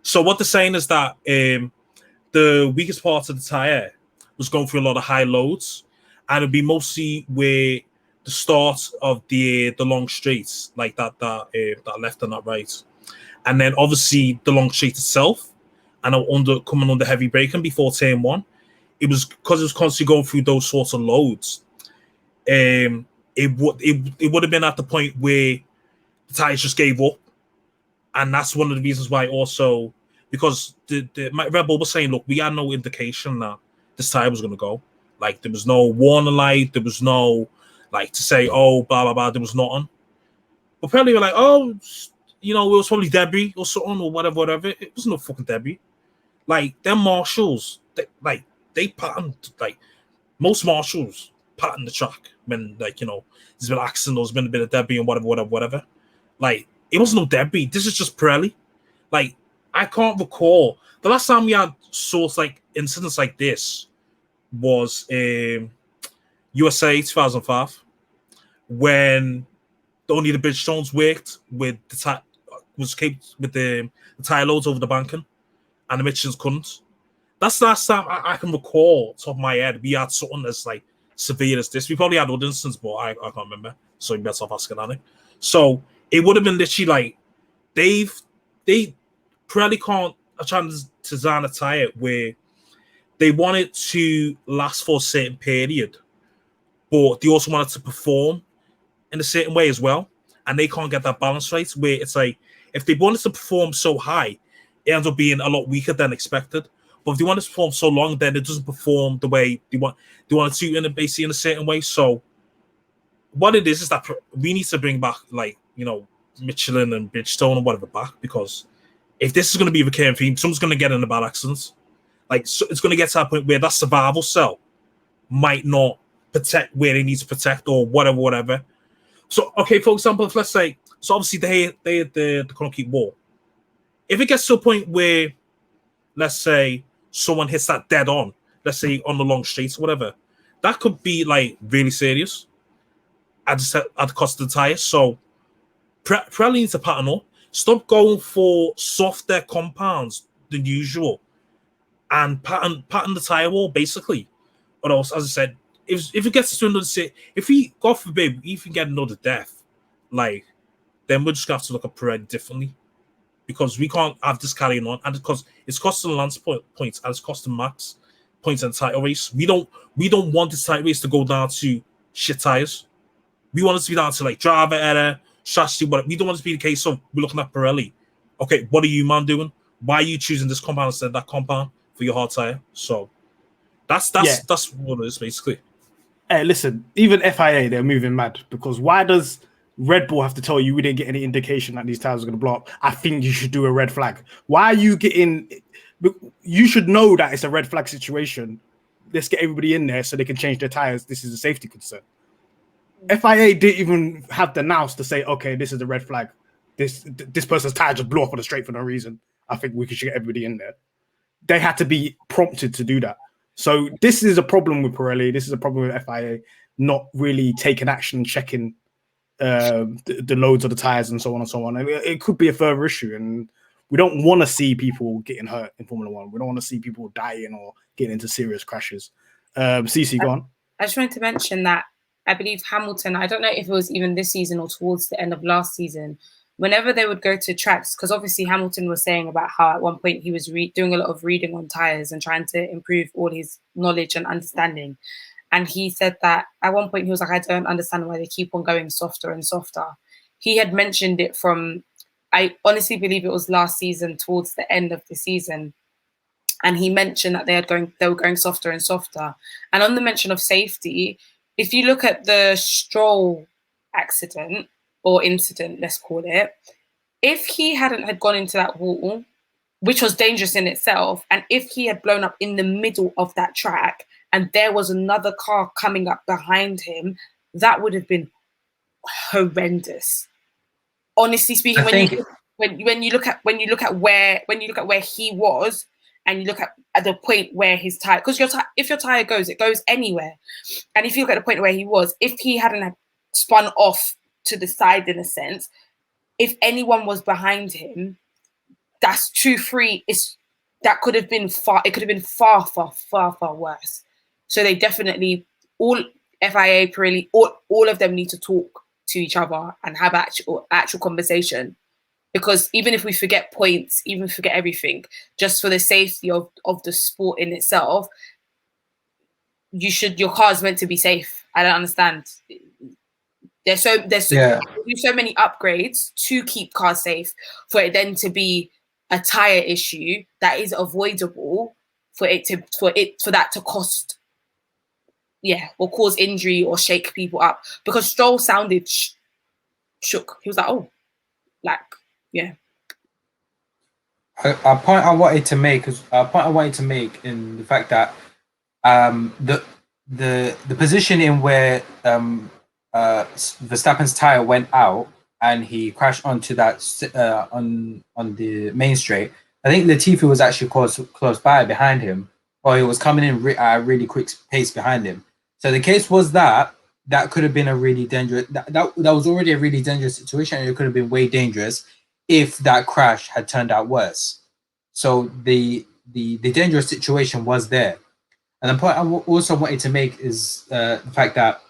Speaker 2: So what they're saying is that the weakest part of the tire was going through a lot of high loads, and it'd be mostly where the start of the long straights, like that left and that right, and then obviously the long straight itself, and coming under heavy braking before turn 1, it was because it was constantly going through those sorts of loads. It would have been at the point where the tires just gave up, and that's one of the reasons why. Also, because the Red Bull was saying, look, we had no indication that this tire was going to go. Like there was no warning light, there was no like to say, oh, blah blah blah. There was nothing. But apparently, we're like, oh, it was probably debris or something or whatever. It was no fucking debris. Like them marshals, they patterned, like most marshals pattern the track when there's been an accident, there's been a bit of debris and whatever. Like it wasn't no debris. This is just Pirelli. Like I can't recall the last time we had sorts like incidents like this was USA 2005 when only the Bridgestones worked with the tire loads over the banking and the Michelin's couldn't. That's the last time I can recall, top of my head, we had something as like severe as this. We probably had other instances, but I can't remember. So you better off asking Annie. So it would have been literally like Pirelli can't trying to design a tire where they want it to last for a certain period, but they also want it to perform in a certain way as well. And they can't get that balance right where it's like if they want it to perform so high, it ends up being a lot weaker than expected. But if they want it to perform so long, then it doesn't perform the way they want it to, basically in a certain way. So what it is that we need to bring back, like, you know, Michelin and Bridgestone and whatever back, because if this is going to be a recurring theme, someone's going to get in a bad accident. Like, so it's going to get to that point where that survival cell might not protect where they need to protect or whatever. So, okay, for example, let's say, so obviously they can't keep war. If it gets to a point where, let's say, someone hits that dead on, let's say on the long straights or whatever, that could be like really serious at the cost of the tires. So Pirelli needs to pattern up. Stop going for softer compounds than usual and pattern the tire wall, basically. Or else, as I said, if it gets to another if we, God forbid, even get another death, like, then we're just going to have to look at Pirelli differently, because we can't have this carrying on, and because it's costing Lance points and it's costing Max points in the title race. We don't want this title race to go down to shit tires. We want it to be down to like driver error, strategy, whatever. We don't want it to be the case of we're looking at Pirelli. Okay, what are you, man, doing? Why are you choosing this compound instead of that compound for your hard tire? So that's what it is, basically.
Speaker 1: Hey, listen, even FIA, they're moving mad, because why does Red Bull have to tell you we didn't get any indication that these tires are going to blow up? I think you should do a red flag. Why are you getting... You should know that it's a red flag situation. Let's get everybody in there so they can change their tires. This is a safety concern. FIA didn't even have the nous to say, okay, this is a red flag. This person's tire just blew off on the straight for no reason. I think we should get everybody in there. They had to be prompted to do that. So this is a problem with Pirelli. This is a problem with FIA not really taking action and checking the loads of the tires and so on and so on. And it could be a further issue, and we don't want to see people getting hurt in Formula One. We don't want to see people dying or getting into serious crashes. CC, go on.
Speaker 4: I just wanted to mention that I believe Hamilton, I don't know if it was even this season or towards the end of last season, whenever they would go to tracks, because obviously Hamilton was saying about how at one point he was doing a lot of reading on tires and trying to improve all his knowledge and understanding. And he said that at one point he was like, I don't understand why they keep on going softer and softer. He had mentioned it from, I honestly believe it was last season, towards the end of the season. And he mentioned that they were going softer and softer. And on the mention of safety, if you look at the Stroll accident or incident, let's call it, if he had gone into that wall, which was dangerous in itself, and if he had blown up in the middle of that track and there was another car coming up behind him, that would have been horrendous. Honestly speaking, when you look at where he was, and you look at the point where his tire, because if your tire goes, it goes anywhere. And if you look at the point where he was, if he hadn't spun off to the side in a sense, if anyone was behind him, that's 2-3. That could have been far. It could have been far worse. So they definitely, all FIA, Pirelli, all of them need to talk to each other and have actual conversation. Because even if we forget points, even forget everything, just for the safety of the sport in itself, your car is meant to be safe. I don't understand. There's so many upgrades to keep cars safe, for it then to be a tire issue that is avoidable, for that to cost, or cause injury or shake people up. Because Stroll sounded shook. He was like, oh, like. Yeah.
Speaker 3: A point I wanted to make in the fact that the position in where Verstappen's tire went out and he crashed onto that on the main straight. I think Latifi was actually close by behind him, or he was coming in at a really quick pace behind him. So the case was that could have been a really dangerous. That was already a really dangerous situation, and it could have been way dangerous if that crash had turned out worse. So the dangerous situation was there. And the point I also wanted to make is the fact that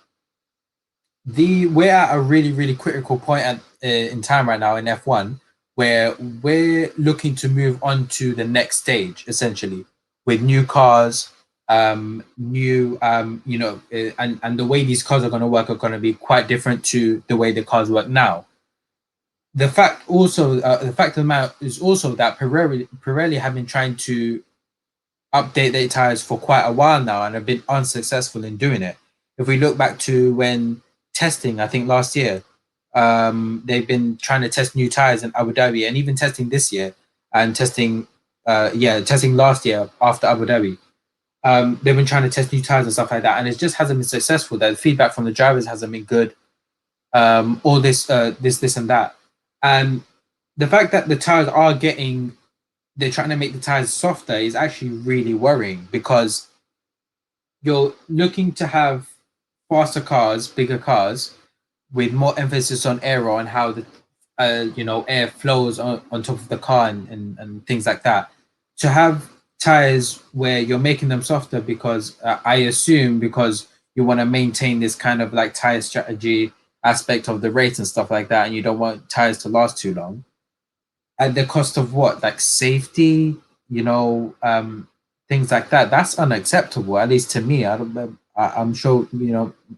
Speaker 3: we're at a really, really critical point in time right now in F1, where we're looking to move on to the next stage, essentially, with new cars, and the way these cars are going to work are going to be quite different to the way the cars work now. the fact of the matter is also that Pirelli have been trying to update their tires for quite a while now and have been unsuccessful in doing it. If we look back to when testing, I think last year, they've been trying to test new tires in Abu Dhabi, and even testing this year and testing last year after Abu Dhabi. They've been trying to test new tires and stuff like that, and it just hasn't been successful. The feedback from the drivers hasn't been good. All this and that, and the fact that the tires they're trying to make the tires softer is actually really worrying, because you're looking to have faster cars, bigger cars, with more emphasis on aero and how the air flows on top of the car and things like that. To have tires where you're making them softer because I assume because you want to maintain this kind of like tire strategy aspect of the race and stuff like that, and you don't want tires to last too long at the cost of what, like safety, things like that. That's unacceptable, at least to me. I'm sure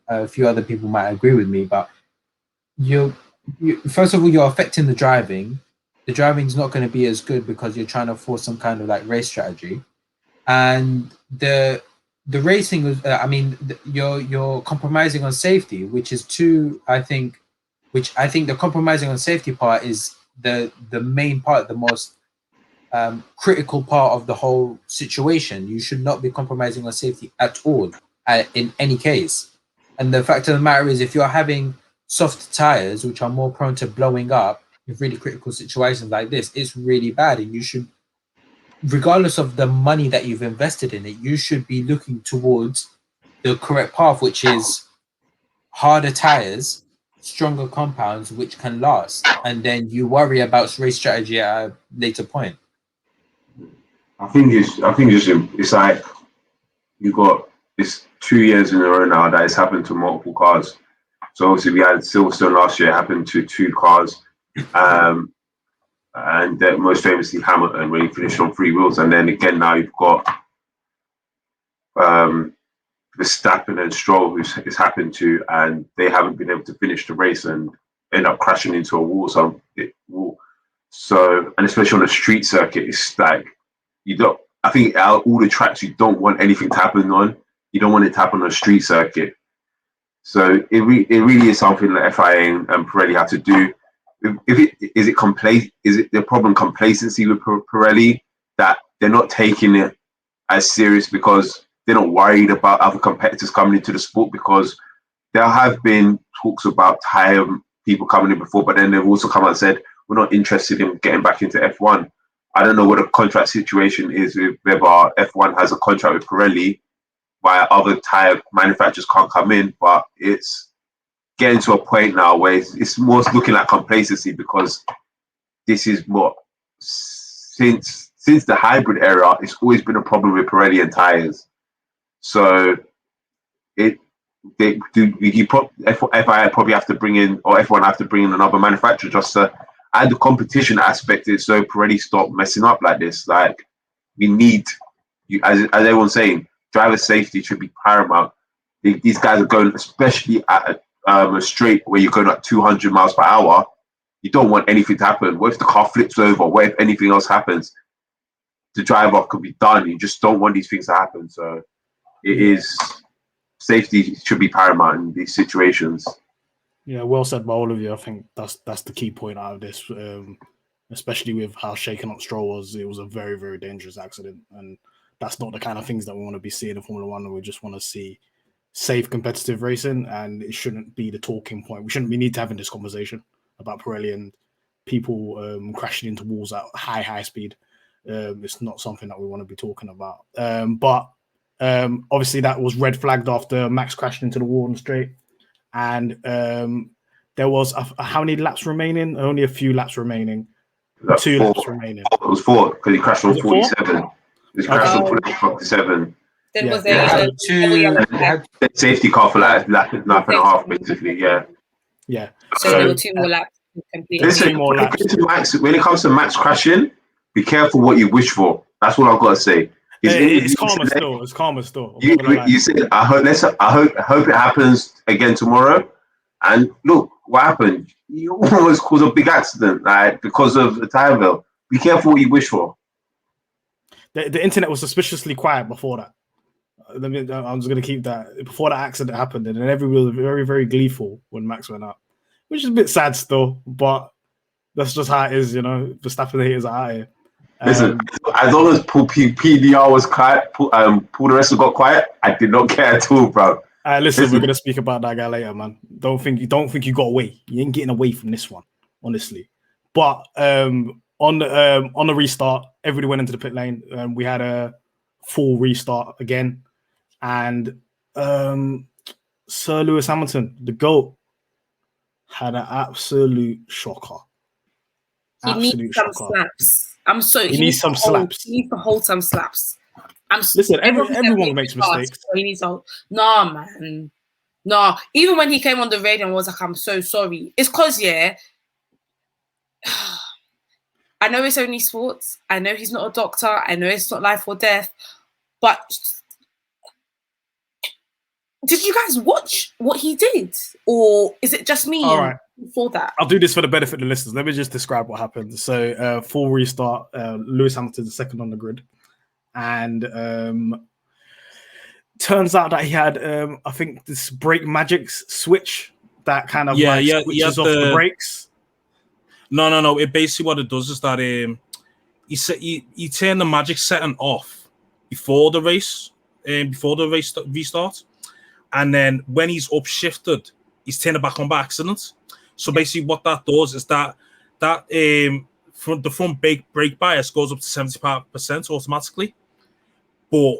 Speaker 3: a few other people might agree with me, but you first of all, you're affecting the driving. The driving's not going to be as good because you're trying to force some kind of like race strategy, and the racing was. You're compromising on safety, which I think the compromising on safety part is the main part, the most critical part of the whole situation. You should not be compromising on safety at all, in any case. And the fact of the matter is, if you're having soft tires, which are more prone to blowing up in really critical situations like this, it's really bad. And you should, regardless of the money that you've invested in it, you should be looking towards the correct path, which is harder tires, stronger compounds, which can last. And then you worry about race strategy at a later point.
Speaker 5: I think it's like you got this 2 years in a row now that it's happened to multiple cars. So obviously we had Silverstone last year, it happened to 2 cars. And most famously Hamilton, when he finished on 3 wheels. And then again now you've got Verstappen and Stroll, who's happened to, and they haven't been able to finish the race and end up crashing into a wall. So and especially on a street circuit, it's like I think out of all the tracks you don't want anything to happen on. You don't want it to happen on a street circuit. So it really is something that FIA and Pirelli have to do. Is it the problem complacency with Pirelli, that they're not taking it as serious because they're not worried about other competitors coming into the sport? Because there have been talks about tire people coming in before, but then they've also come out and said we're not interested in getting back into F1. I don't know what the contract situation is, with whether F1 has a contract with Pirelli why other tire manufacturers can't come in, but it's getting to a point now where it's more looking like complacency, because this is what since the hybrid era, it's always been a problem with Pirelli and tires. So FIA probably have to bring in, or F1 have to bring in another manufacturer just to add the competition aspect, is so Pirelli stop messing up like this. Like, we need you, as everyone's saying, driver safety should be paramount. These guys are going, especially at a straight where you're going at 200 miles per hour. You don't want anything to happen. What if the car flips over? What if anything else happens? The driver could be done. You just don't want these things to happen. So safety should be paramount in these situations.
Speaker 1: Yeah, well said by all of you. I think that's the key point out of this, especially with how shaken up Stroll was. It was a very, very dangerous accident, and that's not the kind of things that we want to be seeing in Formula One. We just want to see safe, competitive racing, and it shouldn't be the talking point. We shouldn't need to having this conversation about Pirelli and people crashing into walls at high speed. It's not something that we want to be talking about. But obviously that was red flagged after Max crashed into the wall on the straight. And there was how many laps remaining? Only a few laps remaining.
Speaker 5: That's
Speaker 1: 2
Speaker 5: 4.
Speaker 1: laps remaining.
Speaker 5: It was 4 because he crashed on 47. He crashed on 47.
Speaker 4: Then was
Speaker 3: there
Speaker 5: safety car for like a lap and a half, basically. Yeah.
Speaker 4: So there were 2 more laps to complete.
Speaker 5: Listen, when it comes to Max crashing, be careful what you wish for. That's what I've got to say.
Speaker 1: It's calmer still.
Speaker 5: You said, I hope it happens again tomorrow. And look, what happened? You almost caused a big accident, like because of the time belt. Be careful what you wish for.
Speaker 1: The internet was suspiciously quiet before that. I'm just gonna keep that before that accident happened, and then everyone was very, very gleeful when Max went out, which is a bit sad still, but that's just how it is, you know. Verstappen haters are out here.
Speaker 5: Listen, as long as PDR was quiet, Paul the rest got quiet, I did not care at all, bro.
Speaker 1: Listen, we're gonna speak about that guy later, man. Don't think you got away. You ain't getting away from this one, honestly. But on the restart, everybody went into the pit lane, and we had a full restart again. And Sir Lewis Hamilton, the GOAT, had an absolute shocker.
Speaker 4: He needs some slaps. I'm sorry. He needs some slaps. He needs to hold some slaps.
Speaker 1: Listen, everyone makes mistakes.
Speaker 4: So he needs to. Nah, man. Nah. Even when he came on the radio and was like, "I'm so sorry," it's because I know it's only sports. I know he's not a doctor. I know it's not life or death. But did you guys watch what he did? Or is it just me?
Speaker 1: All right.
Speaker 4: For that,
Speaker 1: I'll do this for the benefit of the listeners. Let me just describe what happened. So, full restart. Lewis Hamilton's second on the grid. And turns out that he had, I think, this brake magic switch that kind of switches off the brakes.
Speaker 2: No. It basically what it does is that he turned the magic setting off before the race restart, and then when he's upshifted, he's turned it back on by accident. So basically, what that does is that the front brake bias goes up to 75% automatically. But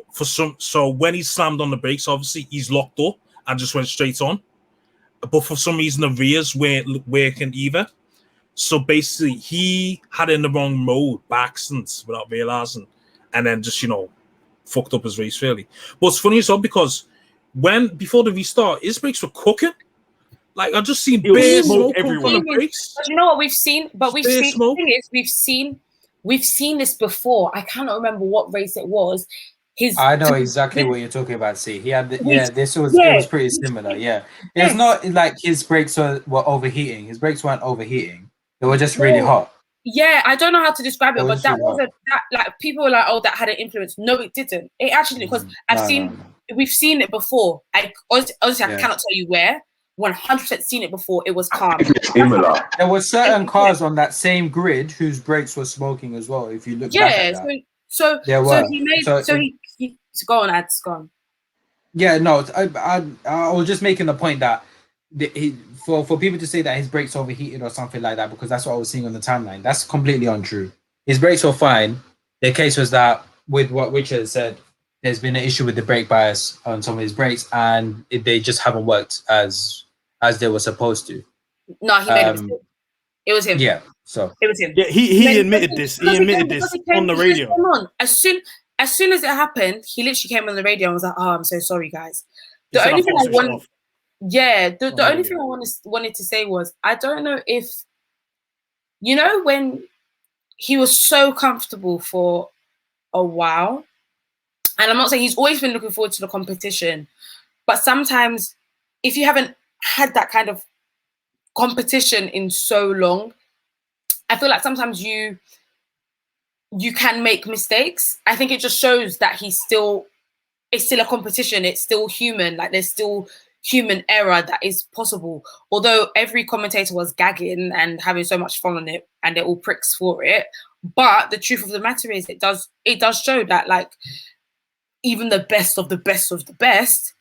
Speaker 2: so when he slammed on the brakes, obviously he's locked up and just went straight on. But for some reason, the rears weren't working either. So basically, he had it in the wrong mode by accident without realizing, and then just fucked up his race really. But it's funny as well because before the restart, his brakes were cooking. Like I just seen bare smoke everywhere. On the brakes.
Speaker 4: But you know what we've seen? But we've seen. The thing is, we've seen this before. I cannot remember what race it was.
Speaker 3: I know exactly what you're talking about. See, he had it was pretty similar. Yeah, it's not like his brakes were overheating. His brakes weren't overheating. They were just really hot.
Speaker 4: Yeah, I don't know how to describe it, but that wasn't that. Like people were like, "Oh, that had an influence." No, it didn't. It actually because we've seen it before. I cannot tell you where. 100% seen it before. It was calm.
Speaker 3: There were certain cars on that same grid whose brakes were smoking as well. If you look back at that. So he go on, ads gone. Yeah, no, I was just making the point that for people to say that his brakes overheated or something like that, because that's what I was seeing on the timeline. That's completely untrue. His brakes were fine. The case was that with what Richard said, there's been an issue with the brake bias on some of his brakes, and they just haven't worked as they were supposed to.
Speaker 4: No, he made a mistake. It was him.
Speaker 3: Yeah, so
Speaker 4: it was him.
Speaker 1: Yeah, he admitted this. He admitted this on the radio.
Speaker 4: As soon as it happened, he literally came on the radio and was like, "Oh, I'm so sorry, guys." The only thing I wanted to say was, I don't know if when he was so comfortable for a while, and I'm not saying he's always been looking forward to the competition, but sometimes if you haven't had that kind of competition in so long, I feel like sometimes you can make mistakes. I think it just shows that it's still a competition. It's still human. Like there's still human error that is possible. Although every commentator was gagging and having so much fun on it, and they're all pricks for it. But the truth of the matter is, it does show that like even the best of the best of the best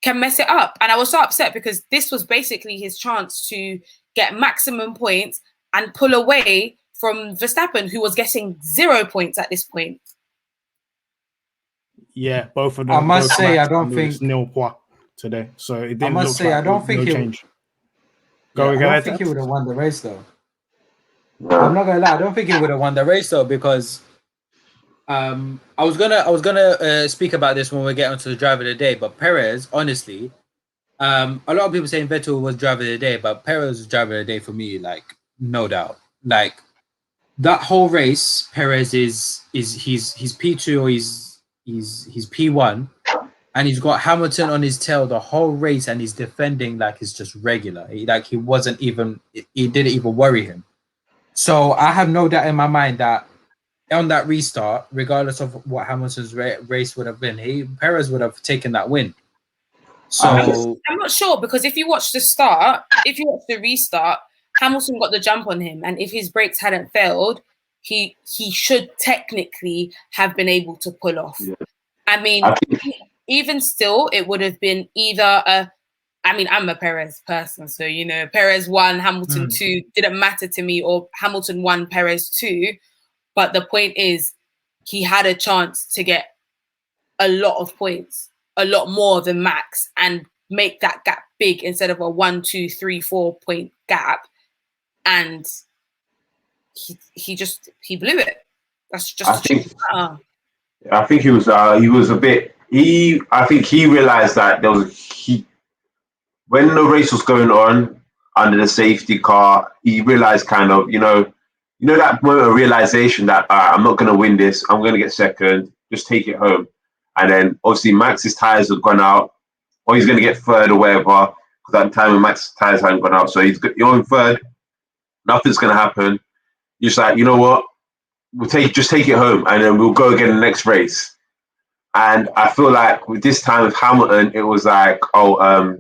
Speaker 4: can mess it up. And I was so upset because this was basically his chance to get maximum points and pull away from Verstappen, who was getting 0 points at this point.
Speaker 1: Yeah, both of them.
Speaker 3: I must say, I don't think
Speaker 1: nil points today. So it didn't.
Speaker 3: I must say, I don't think
Speaker 1: change.
Speaker 3: I don't think he would have won the race though. I'm not gonna lie, I don't think he would have won the race though, because I was gonna speak about this when we get onto the driver of the day, but Perez, honestly, a lot of people saying Vettel was driver of the day, but Perez was driver of the day for me, like no doubt. Like that whole race, Perez is he's P2 or he's P1, and he's got Hamilton on his tail the whole race, and he's defending like it's just regular. He didn't even worry him. So I have no doubt in my mind that on that restart, regardless of what Hamilton's race would have been, Perez would have taken that win. So
Speaker 4: I'm not sure, because if you watch the restart, Hamilton got the jump on him, and if his brakes hadn't failed, he should technically have been able to pull off. Yeah. I mean, even still, it would have been either I'm a Perez person, so Perez 1, Hamilton 2 didn't matter to me, or Hamilton 1, Perez 2. But the point is, he had a chance to get a lot of points, a lot more than Max, and make that gap big instead of a 1, 2, 3, 4 point gap. And he blew it. That's just.
Speaker 5: I think he was a bit. I think he realized that when the race was going on under the safety car, he realized kind of that moment of realization that I'm not going to win this. I'm going to get second. Just take it home. And then obviously Max's tires had gone out, or he's going to get third or whatever. Because at the time when Max's tires hadn't gone out, so you're in third. Nothing's going to happen. You're just like, you know what? Just take it home, and then we'll go again in the next race. And I feel like with this time with Hamilton, it was like, that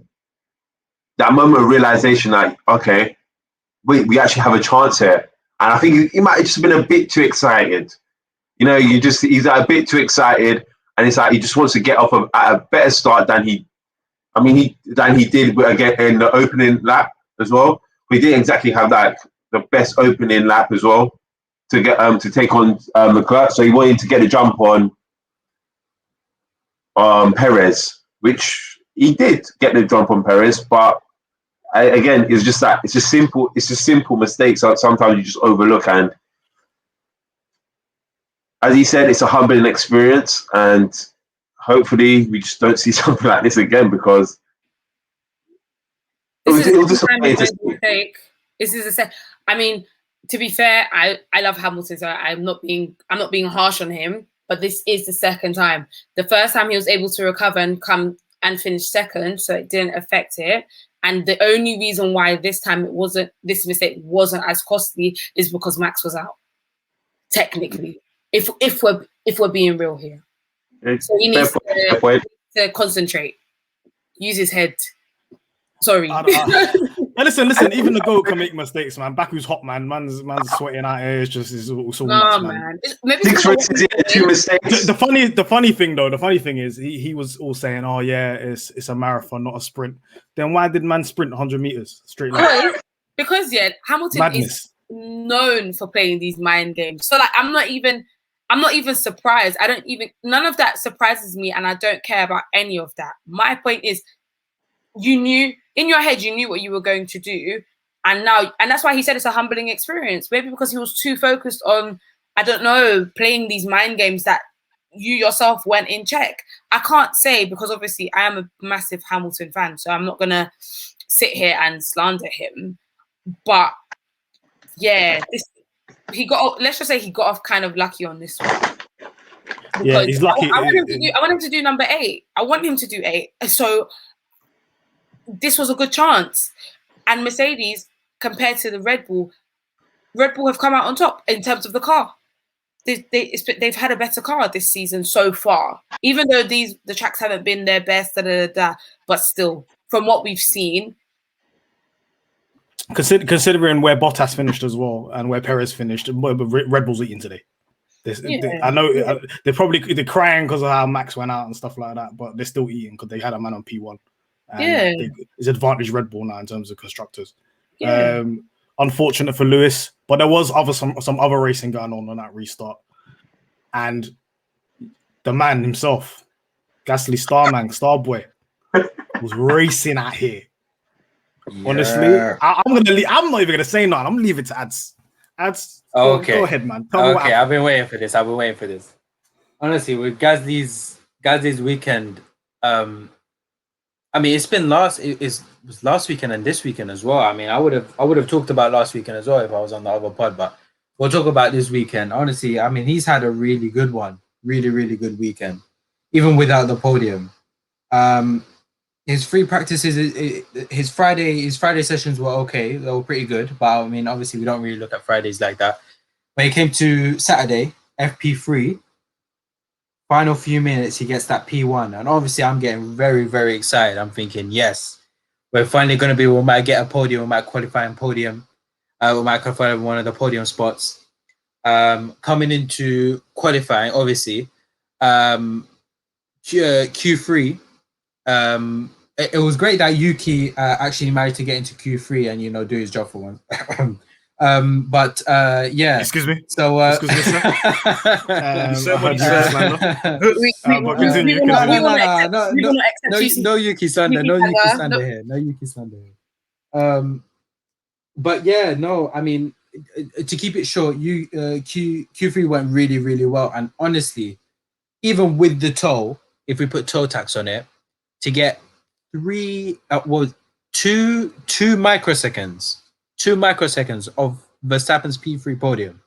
Speaker 5: moment of realization, like, okay, we actually have a chance here. And I think he might have just been a bit too excited. He's a bit too excited, and it's like he just wants to get off at a better start than he did again in the opening lap as well. We didn't exactly have the best opening lap as well to get to take on Leclerc. So he wanted to get a jump on Perez, which he did get the jump on Perez, but again, it's just simple mistakes that sometimes you just overlook. And as he said, it's a humbling experience, and hopefully we just don't see something like this again, because it was disappointing to see.
Speaker 4: This is I mean, to be fair, I love Hamilton, so I'm not being harsh on him, but this is the second time. The first time he was able to recover and come and finish second, so it didn't affect it. And the only reason why this time this mistake wasn't as costly is because Max was out. Technically, if we're being real here, so he needs to concentrate, use his head. Sorry.
Speaker 1: Listen. Even the GOAT can make mistakes, man. Baku's hot, man. Man's sweating out here. It's all nuts, man.
Speaker 4: Maybe
Speaker 5: 6 races, 2 mistakes.
Speaker 1: The funny thing is he was all saying, "Oh yeah, it's a marathon, not a sprint." Then why did man sprint 100 meters straight line?
Speaker 4: Because Hamilton is known for playing these mind games. So like, I'm not even surprised. None of that surprises me, and I don't care about any of that. My point is, you knew in your head, you knew what you were going to do, and that's why he said it's a humbling experience. Maybe because he was too focused on, I don't know, playing these mind games that you yourself weren't in check. I can't say, because obviously I am a massive Hamilton fan, so I'm not gonna sit here and slander him. But yeah, let's just say he got off kind of lucky on this one.
Speaker 1: Yeah, he's lucky.
Speaker 4: I want him to do number 8. I want him to do 8. So this was a good chance. And Mercedes, compared to the Red Bull have come out on top in terms of the car. They've had a better car this season so far, even though the tracks haven't been their best, but still, from what we've seen.
Speaker 1: Considering where Bottas finished as well and where Perez finished, Red Bull's eating today. I know they're crying because of how Max went out and stuff like that, but they're still eating because they had a man on P1. It's advantage Red Bull now in terms of constructors. Yeah. Unfortunate for Lewis, but there was some other racing going on that restart, and the man himself, Gasly Starboy, was racing out here. Yeah. Honestly, I'm not even gonna say nothing. I'm gonna leave it to Ads.
Speaker 3: Okay,
Speaker 1: go ahead, man.
Speaker 3: Okay, I've been waiting for this. Honestly, with Gasly's weekend, I mean, it's been it was last weekend and this weekend as well. I mean, I would have talked about last weekend as well if I was on the other pod, but we'll talk about this weekend. Honestly, I mean, he's had a really good one, really, really good weekend, even without the podium. His free practices, his Friday sessions were okay. They were pretty good, but I mean, obviously, we don't really look at Fridays like that. When it came to Saturday, FP3, final few minutes, he gets that P1, and obviously, I'm getting very, very excited. I'm thinking, yes, we're finally going to be. We might get a podium. We might qualify in podium. We might qualify one of the podium spots. Coming into qualifying, obviously, Q3. It was great that Yuki actually managed to get into Q3 and do his job for once. But yeah.
Speaker 1: Excuse me.
Speaker 3: So
Speaker 1: excuse me, sir.
Speaker 3: No Yuki slander. No Yuki slander here. No Yuki slander here. But yeah, no. I mean, to keep it short, Q3 went really, really well, and honestly, even with the tow, if we put tow tax on it, to get 2 microseconds of Verstappen's P3 podium,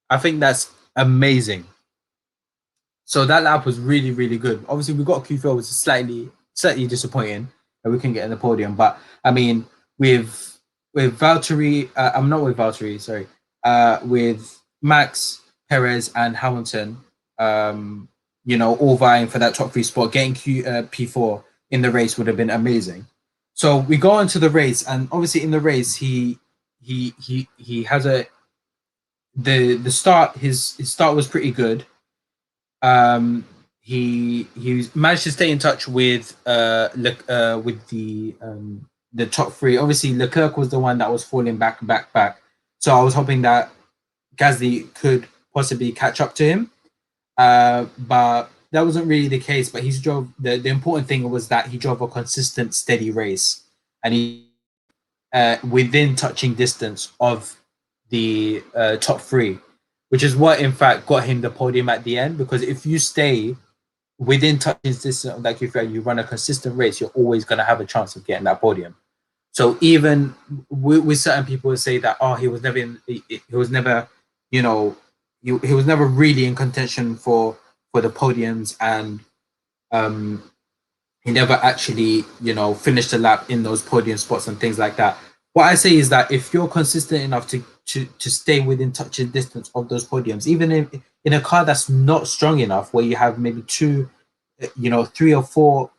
Speaker 3: I think that's amazing. So that lap was really, really good. Obviously, we got Q4, which is slightly disappointing that we couldn't get in the podium. But I mean, with Valtteri, I'm not with Valtteri, sorry. With Max, Perez, and Hamilton, all vying for that top 3 spot, getting P4 in the race would have been amazing. So we go into the race, and obviously in the race, he has the start. His start was pretty good. He managed to stay in touch with the top 3. Obviously, Leclerc was the one that was falling back. So I was hoping that Gasly could possibly catch up to him, but that wasn't really the case. But he drove. The important thing was that he drove a consistent, steady race, and he within touching distance of the top 3, which is what in fact got him the podium at the end. Because if you stay within touching distance of that Q3, you run a consistent race, you're always going to have a chance of getting that podium. So even with certain people who say that, he was never really in contention for the podiums, and he never actually finished the lap in those podium spots and things like that. What I say is that if you're consistent enough to stay within touching distance of those podiums, even in a car that's not strong enough, where you have maybe 3 or 4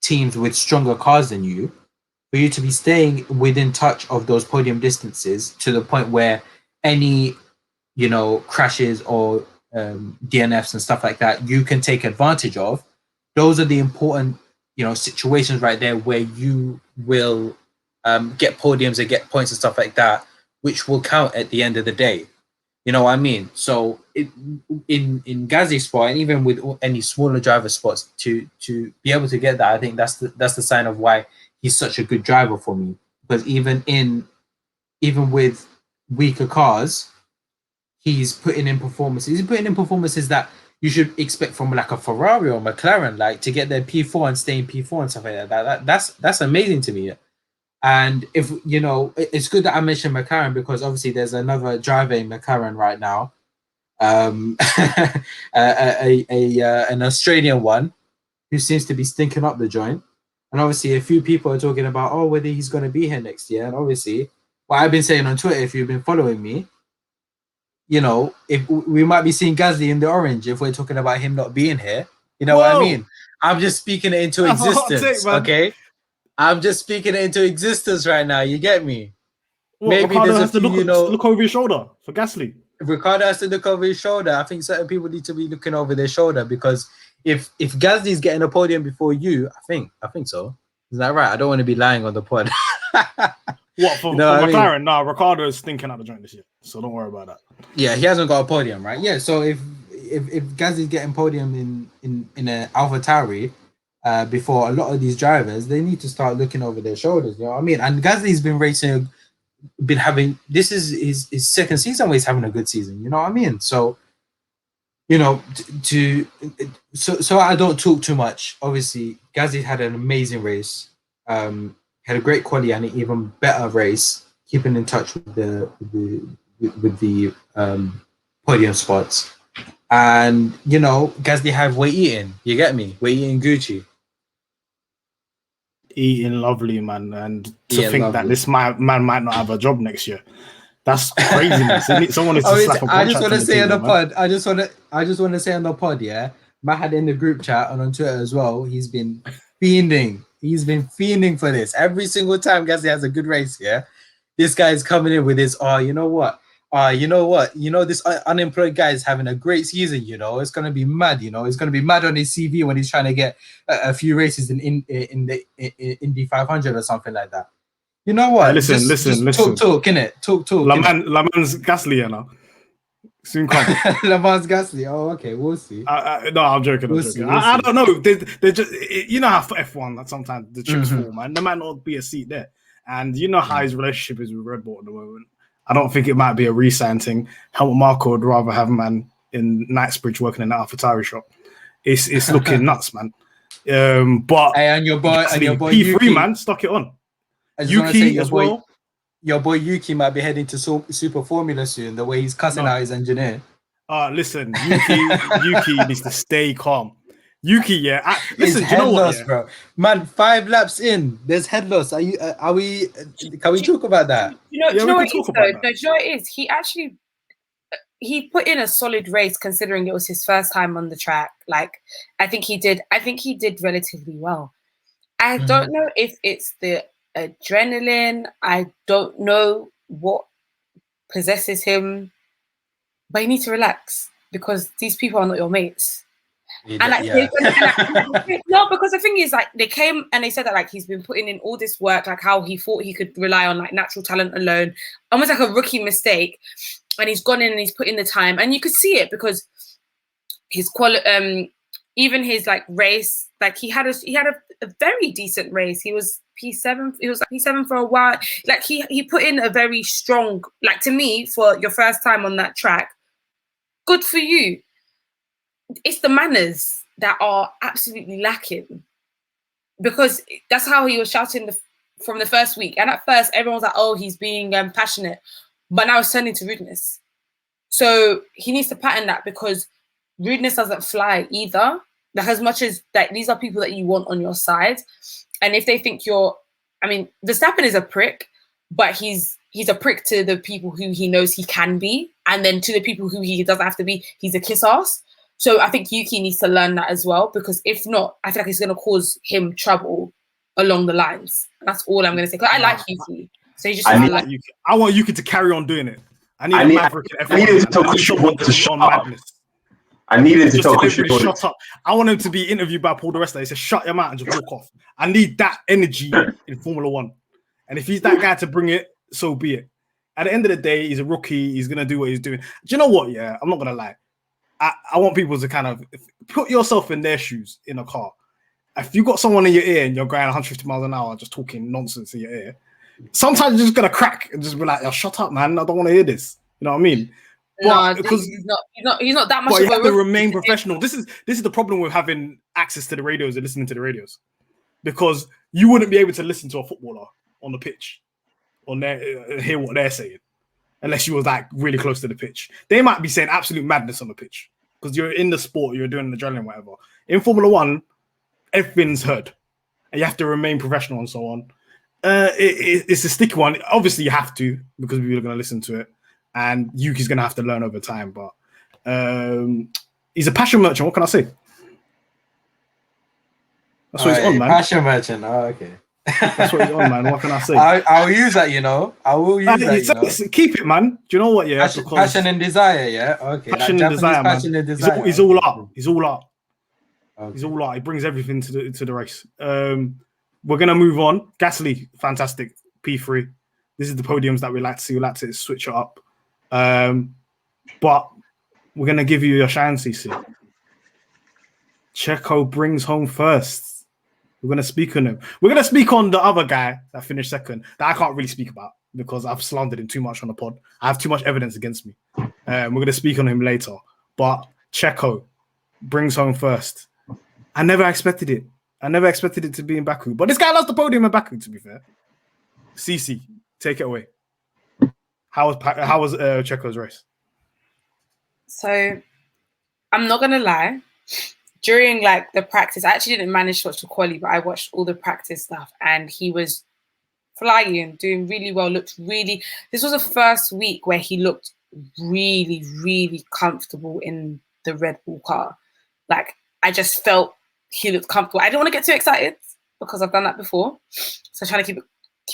Speaker 3: teams with stronger cars than you, for you to be staying within touch of those podium distances to the point where any crashes or DNFs and stuff like that you can take advantage of, those are the important situations right there where you will get podiums and get points and stuff like that, which will count at the end of the day. You know what I mean? So in Gasly's spot, and even with any smaller driver spots, to be able to get that, I think that's the sign of why he's such a good driver for me. Because even with weaker cars, he's putting in performances. He's putting in performances that you should expect from like a Ferrari or McLaren, like to get their P4 and stay in P4 and stuff like that. That's amazing to me. And if it's good that I mentioned McLaren, because obviously there's another driver in McLaren right now, an Australian one who seems to be stinking up the joint. And obviously a few people are talking about whether he's going to be here next year. And obviously what I've been saying on Twitter, if you've been following me, if we might be seeing Gasly in the orange if we're talking about him not being here. You know what I mean? I'm just speaking it into existence, okay? I'm just speaking it into existence right now. You get me? Maybe
Speaker 1: Ricardo
Speaker 3: there's
Speaker 1: has to look over his shoulder for Gasly.
Speaker 3: If Ricardo has to look over his shoulder, I think certain people need to be looking over their shoulder, because if Gasly's getting a podium before you, I think so. Is that right? I don't want to be lying on the pod.
Speaker 1: What for McLaren? No, Ricardo is thinking out the joint this year, so don't worry about that.
Speaker 3: Yeah, he hasn't got a podium, right? Yeah, so if Gasly's getting podium in an AlphaTauri before a lot of these drivers, they need to start looking over their shoulders. You know what I mean? And Gasly's been racing, this is his second season where he's having a good season. You know what I mean? So, so I don't talk too much. Obviously, Gasly had an amazing race. Had a great quali and an even better race, keeping in touch with the podium spots. And GaslyHive, we're eating. You get me? We're eating Gucci.
Speaker 1: Eating lovely, man. And to
Speaker 3: Eating
Speaker 1: think
Speaker 3: lovely.
Speaker 1: that this man might not have a job next year. That's craziness. Someone needs to slap a
Speaker 3: I just
Speaker 1: contract
Speaker 3: want
Speaker 1: on
Speaker 3: to
Speaker 1: the
Speaker 3: say on the
Speaker 1: table, man.
Speaker 3: pod. I just want to say on the pod. Yeah, Mahad in the group chat and on Twitter as well. He's been fiending. He's been fiending for this every single time Gasly has a good race. Yeah, this guy is coming in with his. You know what? This unemployed guy is having a great season. It's gonna be mad. It's gonna be mad on his CV when he's trying to get a few races in the Indy 500 or something like that. You know what?
Speaker 1: Listen.
Speaker 3: Talk, innit? Talk.
Speaker 1: Laman's Gasly, you know. Soon come.
Speaker 3: Laman's Gasly. Oh, okay. We'll see.
Speaker 1: No, I'm joking.
Speaker 3: We'll see.
Speaker 1: I don't know. They're just, you know how for F1 that sometimes the chips fall, man. There might not be a seat there, and you know how his relationship is with Red Bull at the moment. I don't think it might be a re-sign thing. Helmut Marko would rather have a man in Knightsbridge working in the AlphaTauri shop. It's looking nuts, man. But
Speaker 3: hey, and your boy
Speaker 1: P3,
Speaker 3: Yuki,
Speaker 1: man, stuck it on.
Speaker 3: Yuki
Speaker 1: as well.
Speaker 3: Your boy Yuki might be heading to Super Formula soon. The way he's cussing out his engineer.
Speaker 1: Listen, Yuki needs to stay calm. Yuki, yeah. Listen,
Speaker 3: it's
Speaker 1: you know
Speaker 3: head
Speaker 1: what?
Speaker 3: loss,
Speaker 1: Yeah?
Speaker 3: bro. Man, 5 laps in, there's head loss. Can we talk about that?
Speaker 4: Do you know what it is, though?
Speaker 1: that.
Speaker 4: No, do you know what it is? He put in a solid race considering it was his first time on the track. Like, I think he did relatively well. I don't know if it's the adrenaline. I don't know what possesses him, but you need to relax because these people are not your mates. No, because the thing is, like, they came and they said that, like, he's been putting in all this work, like how he thought he could rely on like natural talent alone, almost like a rookie mistake, and he's gone in and he's put in the time, and you could see it because his even his like race, like he had a very decent race. He was P7. He was like P7 for a while. Like he put in a very strong, like, to me, for your first time on that track. Good for you. It's the manners that are absolutely lacking, because that's how he was shouting from the first week. And at first, everyone was like, "Oh, he's being passionate," but now it's turning to rudeness. So he needs to pattern that, because rudeness doesn't fly either. Like, as much as like these are people that you want on your side, and if they think Verstappen is a prick, but he's a prick to the people who he knows he can be, and then to the people who he doesn't have to be, he's a kiss ass. So I think Yuki needs to learn that as well, because if not, I feel like it's going to cause him trouble along the lines. That's all I'm going to say. Because I like Yuki, so you just
Speaker 1: Yuki. I want Yuki to carry on doing it. I need him to tell shut up. I want him to be interviewed by Paul di Resta. He said, "Shut your mouth and just walk off." I need that energy in Formula One, and if he's that guy to bring it, so be it. At the end of the day, he's a rookie. He's gonna do what he's doing. Do you know what? Yeah, I'm not gonna lie. I want people to kind of put yourself in their shoes in a car. If you got someone in your ear and you're going 150 miles an hour just talking nonsense in your ear, sometimes you're just gonna crack and just be like, "Yo, shut up, man! I don't want to hear this." You know what I mean? But because
Speaker 4: he's not that much.
Speaker 1: But you have to remain professional. This is the problem with having access to the radios and listening to the radios, because you wouldn't be able to listen to a footballer on the pitch or hear what they're saying unless you was like really close to the pitch. They might be saying absolute madness on the pitch because you're in the sport, you're doing the adrenaline, whatever. In Formula One, everything's heard, and you have to remain professional and so on. It's a sticky one. Obviously, you have to, because people are going to listen to it. And Yuki's going to have to learn over time, but he's a passion merchant. What can I say? That's what he's on, man.
Speaker 3: Passion merchant. Oh, okay.
Speaker 1: That's what he's on, man. What can I say?
Speaker 3: I'll use that, I will use that.
Speaker 1: Keep it, man. Do you know what? Yeah,
Speaker 3: passion and desire. Yeah. Okay.
Speaker 1: Passion and desire, man. He's all up. He's all up. Okay. He's all up. He brings everything to the race. We're gonna move on. Gasly, fantastic. P3. This is the podiums that we like to see. We like to switch it up. But we're gonna give you your shine, CC. Checo brings home first. We're gonna speak on him. We're gonna speak on the other guy that finished second that I can't really speak about because I've slandered him too much on the pod. I have too much evidence against me. We're gonna speak on him later. But Checo brings home first. I never expected it. I never expected it to be in Baku. But this guy lost the podium in Baku, to be fair. CC, take it away. How was Checo's race?
Speaker 4: So, I'm not gonna lie. during like the practice, I actually didn't manage to watch the quali, but I watched all the practice stuff, and he was flying, doing really well. This was the first week where he looked really, really comfortable in the Red Bull car. Like, I just felt he looked comfortable. I didn't want to get too excited because I've done that before, so I'm trying to keep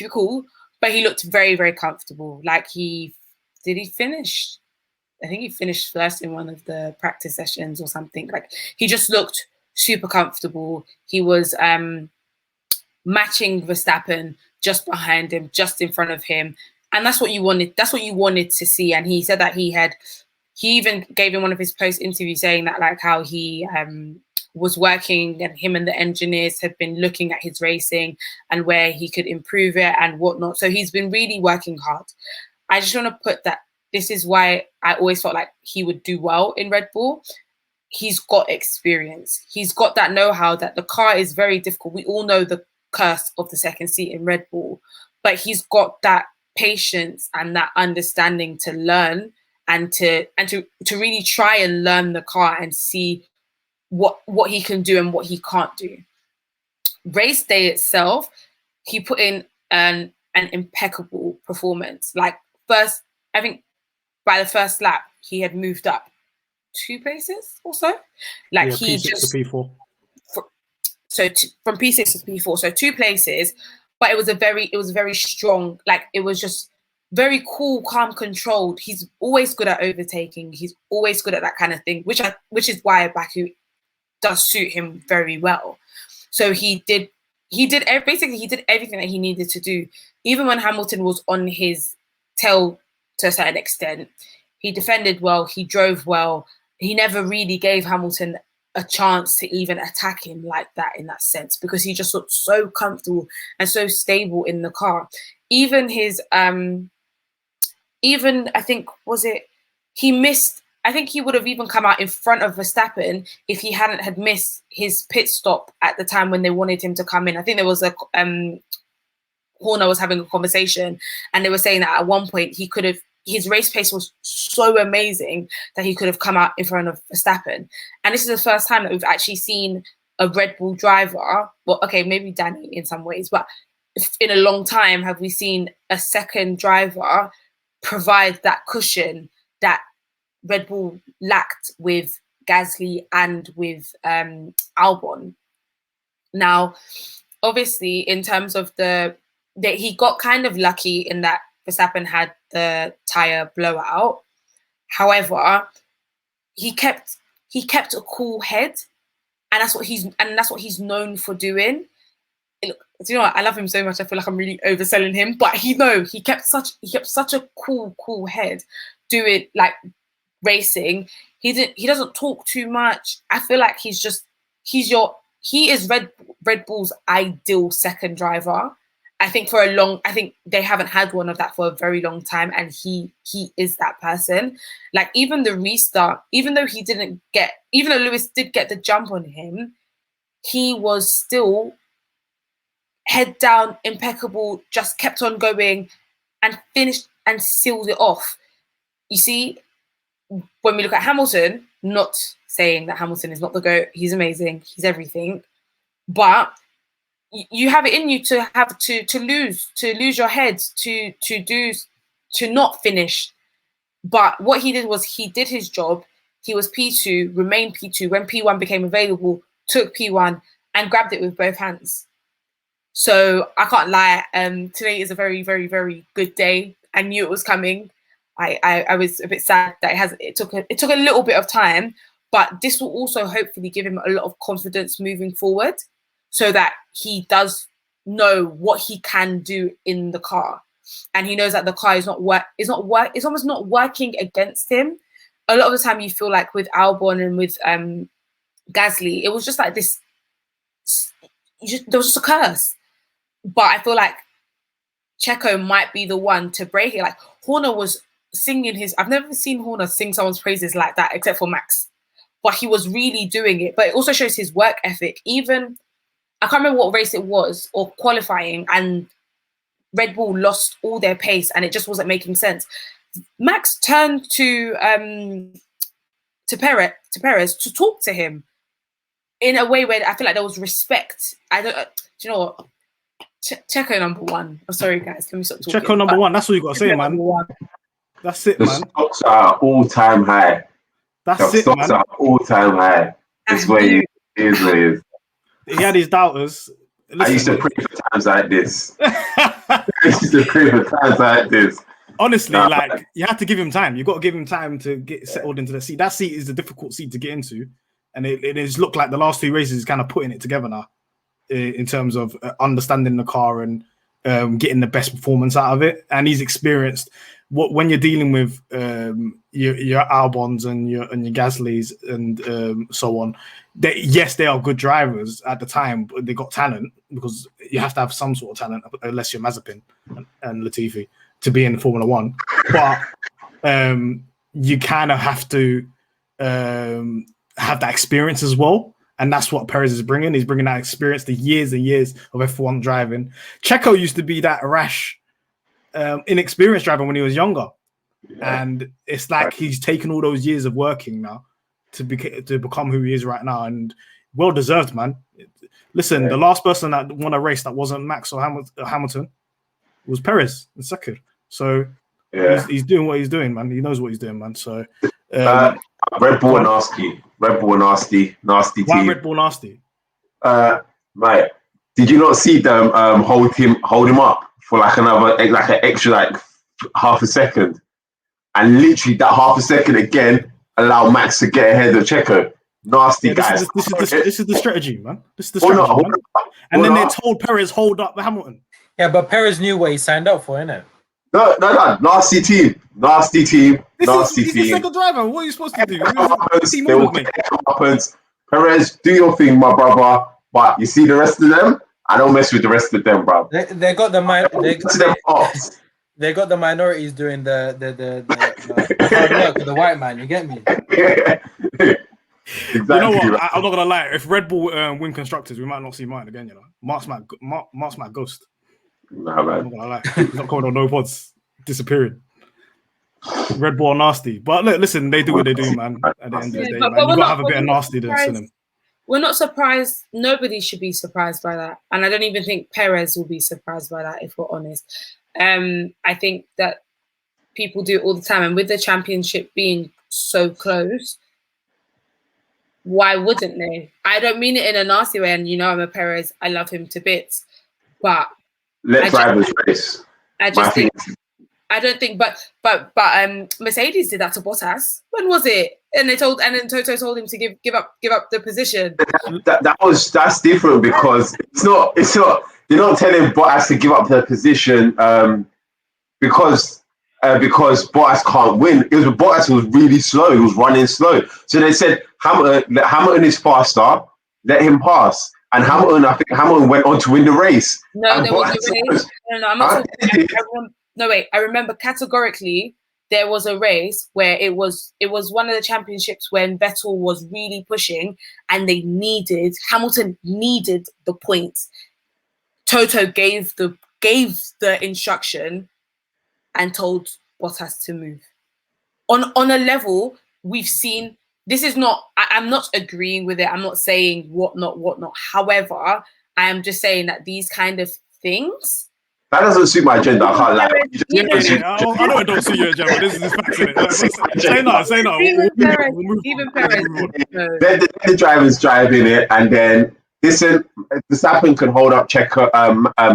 Speaker 4: it cool. But he looked very, very comfortable. Like, he finish? I think he finished first in one of the practice sessions or something. Like, he just looked super comfortable. He was matching Verstappen just behind him, just in front of him. And that's what you wanted. That's what you wanted to see. And he said that he even gave him one of his post interviews saying that, like, how he was working, and him and the engineers had been looking at his racing and where he could improve it and whatnot. So he's been really working hard. I just want to put that this is why I always felt like he would do well in Red Bull. He's got experience. He's got that know-how that the car is very difficult. We all know the curse of the second seat in Red Bull, but he's got that patience and that understanding to learn and to really try and learn the car and see what he can do and what he can't do. Race day itself, he put in an impeccable performance. Like, first, I think by the first lap, he had moved up 2 places or so. Like,
Speaker 1: yeah,
Speaker 4: he
Speaker 1: P6
Speaker 4: just
Speaker 1: to P4.
Speaker 4: From P6 to P4, so 2 places. But it was very strong. Like, it was just very cool, calm, controlled. He's always good at overtaking. He's always good at that kind of thing, which is why Baku does suit him very well. So he did everything that he needed to do. Even when Hamilton was on his tail to a certain extent, he defended well, he drove well. He never really gave Hamilton a chance to even attack him like that, in that sense, because he just looked so comfortable and so stable in the car. Even his I think, I think he would have even come out in front of Verstappen if he had missed his pit stop at the time when they wanted him to come in. I think there was a Horner was having a conversation, and they were saying that at one point his race pace was so amazing that he could have come out in front of Verstappen. And this is the first time that we've actually seen a Red Bull driver, well, okay, maybe Danny in some ways, but in a long time have we seen a second driver provide that cushion that Red Bull lacked with Gasly and with Albon. Now, obviously, in terms of that he got kind of lucky in that Verstappen had the tyre blowout. However, he kept a cool head, and that's what he's known for doing. Do you know what? I love him so much. I feel like I'm really overselling him, but he kept such a cool head doing, like, racing. He doesn't talk too much. I feel like he is Red Bull's ideal second driver. I think they haven't had one of that for a very long time, and he is that person. Like, even the restart, even though Lewis did get the jump on him, he was still head down, impeccable, just kept on going and finished and sealed it off. You see, when we look at Hamilton, not saying that Hamilton is not the GOAT, he's amazing, he's everything, but you have it in you to have to lose your head, to not finish. But what he did was he did his job. He was P2, remained P2. When P1 became available, took P1 and grabbed it with both hands. So I can't lie. Today is a very, very, very good day. I knew it was coming. I was a bit sad that it took a little bit of time, but this will also hopefully give him a lot of confidence moving forward, so that he does know what he can do in the car, and he knows that the car is almost not working against him. A lot of the time, you feel like with Albon and with Gasly, it was just like this. There was just a curse, but I feel like Checo might be the one to break it. Like, Horner was singing I've never seen Horner sing someone's praises like that, except for Max, but he was really doing it. But it also shows his work ethic. Even, I can't remember what race it was, or qualifying, and Red Bull lost all their pace and it just wasn't making sense. Max turned to Perez to talk to him. in a way where I feel like there was respect. I don't. Do you know what? Checo number one. I'm sorry, guys. Let me stop talking.
Speaker 1: Checo number one. That's what you got to say, man. That's it,
Speaker 5: the
Speaker 1: man.
Speaker 5: stocks are all-time high.
Speaker 1: That's
Speaker 5: The
Speaker 1: it,
Speaker 5: stocks
Speaker 1: man.
Speaker 5: are all-time high. This way it is what it is.
Speaker 1: He had his doubters. Listen,
Speaker 5: I used to pray for times like this. I used to pray for times like this.
Speaker 1: Honestly, like you have to give him time. You got to give him time to get settled into the seat. That seat is a difficult seat to get into, and it has looked like the last 2 races is kind of putting it together now, in terms of understanding the car and getting the best performance out of it. And he's experienced when you're dealing with your Albons and your Gaslys and so on. Yes, they are good drivers at the time, but they got talent, because you have to have some sort of talent, unless you're Mazepin and Latifi, to be in Formula One. But you kind of have to have that experience as well. And that's what Perez is bringing. He's bringing that experience, the years and years of F1 driving. Checo used to be that rash, inexperienced driver when he was younger. Yeah. And it's like he's taken all those years of working now to become who he is right now. And well-deserved, man. Listen, the last person that won a race that wasn't Max or Hamilton was Perez in second. So he's doing what he's doing, man. He knows what he's doing, man. So
Speaker 5: Red Bull nasty. Red Bull nasty team.
Speaker 1: Why Red Bull nasty?
Speaker 5: Mate, did you not see them hold him up for like an extra half a second, and literally that half a second again allow Max to get ahead of Checo? Nasty guys.
Speaker 1: This is the strategy, man. This is the strategy. And then they told Perez hold up Hamilton.
Speaker 3: Yeah, but Perez knew what he signed up for, innit?
Speaker 5: No. Nasty team. This is
Speaker 1: the second driver. What are you supposed to do?
Speaker 5: Perez, do your thing, my brother. But you see the rest of them? I don't mess with the rest of them, bro.
Speaker 3: They got the they got the minorities doing the hard work with the white man. You get me?
Speaker 5: Exactly.
Speaker 1: You know what? I'm not gonna lie. If Red Bull win constructors, we might not see Martin again. You know, Mark's my ghost.
Speaker 5: Nah, man.
Speaker 1: I'm not gonna lie. He's not coming on no pods. Disappearing. Red Bull are nasty, but look, listen, they do what they do, man. At the end of the day, man, you gotta have a bit of nastiness in them.
Speaker 4: We're not surprised. Nobody should be surprised by that, and I don't even think Perez will be surprised by that. If we're honest, I think that people do it all the time, and with the championship being so close, why wouldn't they? I don't mean it in a nasty way, and you know I'm a Perez. I love him to bits, but
Speaker 5: let drivers race.
Speaker 4: I don't think, but Mercedes did that to Bottas. When was it? And then Toto told him to give up the position.
Speaker 5: That's different, because it's not they're not telling Bottas to give up the position because Bottas can't win. It was Bottas was really slow. He was running slow. So they said Hamilton is faster. Let him pass. And I think Hamilton went on to win the race.
Speaker 4: No, there was a race. No, I'm not talking. No, wait. I remember categorically there was a race where it was one of the championships when Vettel was really pushing, and Hamilton needed the points. Toto gave the instruction and told Bottas to move. On a level we've seen. This is not. I'm not agreeing with it. I'm not saying what not. However, I am just saying that these kind of things.
Speaker 5: That doesn't suit my agenda. I can't lie.
Speaker 1: I know it don't suit your agenda. This is facts in it. Say no.
Speaker 4: Even Perez.
Speaker 5: The drivers driving it, and then listen, Verstappen can hold up Checo,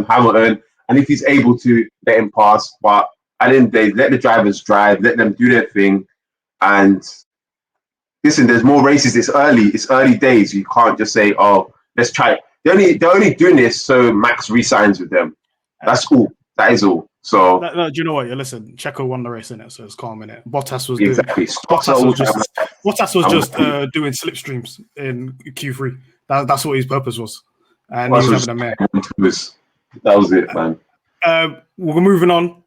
Speaker 5: Hamilton, and if he's able to, let him pass. But at the end of the day, let the drivers drive, let them do their thing, and listen. There's more races. It's early days. You can't just say, "Oh, let's try." They're only doing this so Max re-signs with them. That's all. That is all. So
Speaker 1: no, do you know what? Listen, Checo won the race in it, so it's calm in it. Bottas was just doing slipstreams in Q3. That's what his purpose was, and he was having a mare.
Speaker 5: That was it, man.
Speaker 1: We're moving on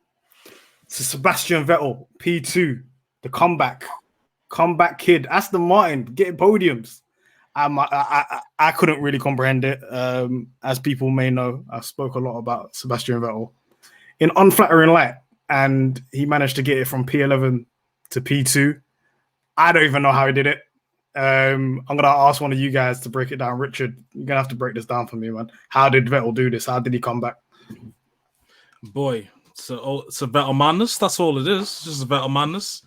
Speaker 1: to Sebastian Vettel, P2, the comeback kid, Aston Martin getting podiums. I couldn't really comprehend it. As people may know, I spoke a lot about Sebastian Vettel in unflattering light, and he managed to get it from P11 to P2. I don't even know how he did it. I'm gonna ask one of you guys to break it down. Richard, you're gonna have to break this down for me, man. How did Vettel do this? How did he come back?
Speaker 2: Boy, it's a Vettel madness. That's all it is. It's just a Vettel madness.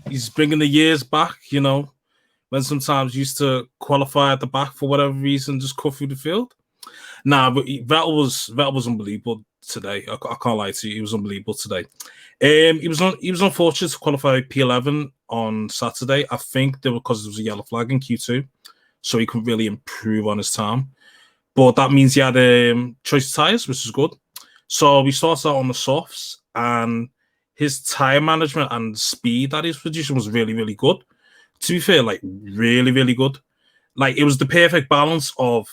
Speaker 2: He's bringing the years back, you know, when sometimes used to qualify at the back for whatever reason, just cut through the field. Nah, but Vettel was unbelievable today. I can't lie to you, he was unbelievable today. He was unfortunate to qualify P11 on Saturday. I think because there was a yellow flag in Q2, so he couldn't really improve on his time. But that means he had choice tyres, which is good. So we started out on the softs, and his tyre management and speed that he's producing was really, really good. To be fair, like really, really good. Like it was the perfect balance of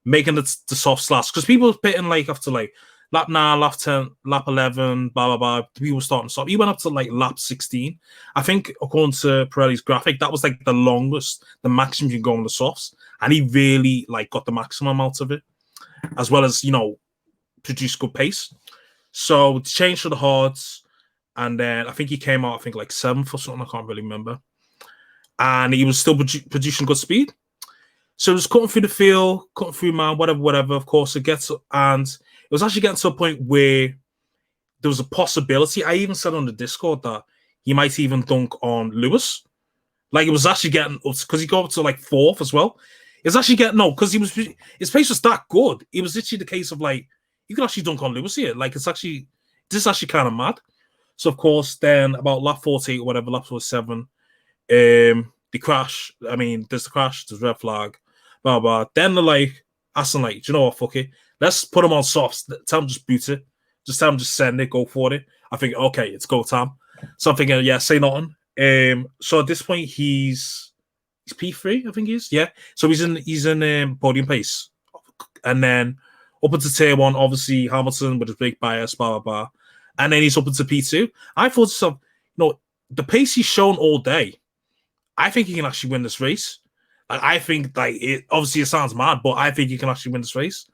Speaker 2: making the softs last, because people were pitting like after like lap 9, lap 10, lap 11, blah, blah, blah. People starting to stop. He went up to like lap 16. I think according to Pirelli's graphic, that was like the longest, the maximum you can go on the softs. And he really like got the maximum out of it, as well as, you know, produce good pace. So changed to the hards. And then I think he came out, I think like 7th or something. I can't really remember. And he was still producing good speed. So it was cutting through the field, cutting through man, whatever. Of course, it was actually getting to a point where there was a possibility. I even said on the Discord that he might even dunk on Lewis. Like it was actually getting up because he got up to like 4th as well. It's actually getting because his pace was that good. It was literally the case of like you could actually dunk on Lewis here. Like this is actually kind of mad. So of course, then about lap 48 or whatever, lap 47, the crash. I mean, there's the crash, there's red flag, blah blah. Then they're like asking like, do you know what, fuck it. Let's put him on softs. Tell him just boot it. Just tell him just send it, go for it. I think, okay, it's go time. So I'm thinking, yeah, say nothing. So at this point, he's P3, I think he is. Yeah. So he's in podium pace. And then up into tier 1, obviously Hamilton with his big bias, blah, blah, blah. And then he's up into P2. I thought to myself, you know, the pace he's shown all day, I think he can actually win this race. Like, I think, like, obviously it sounds mad, but I think he can actually win this race.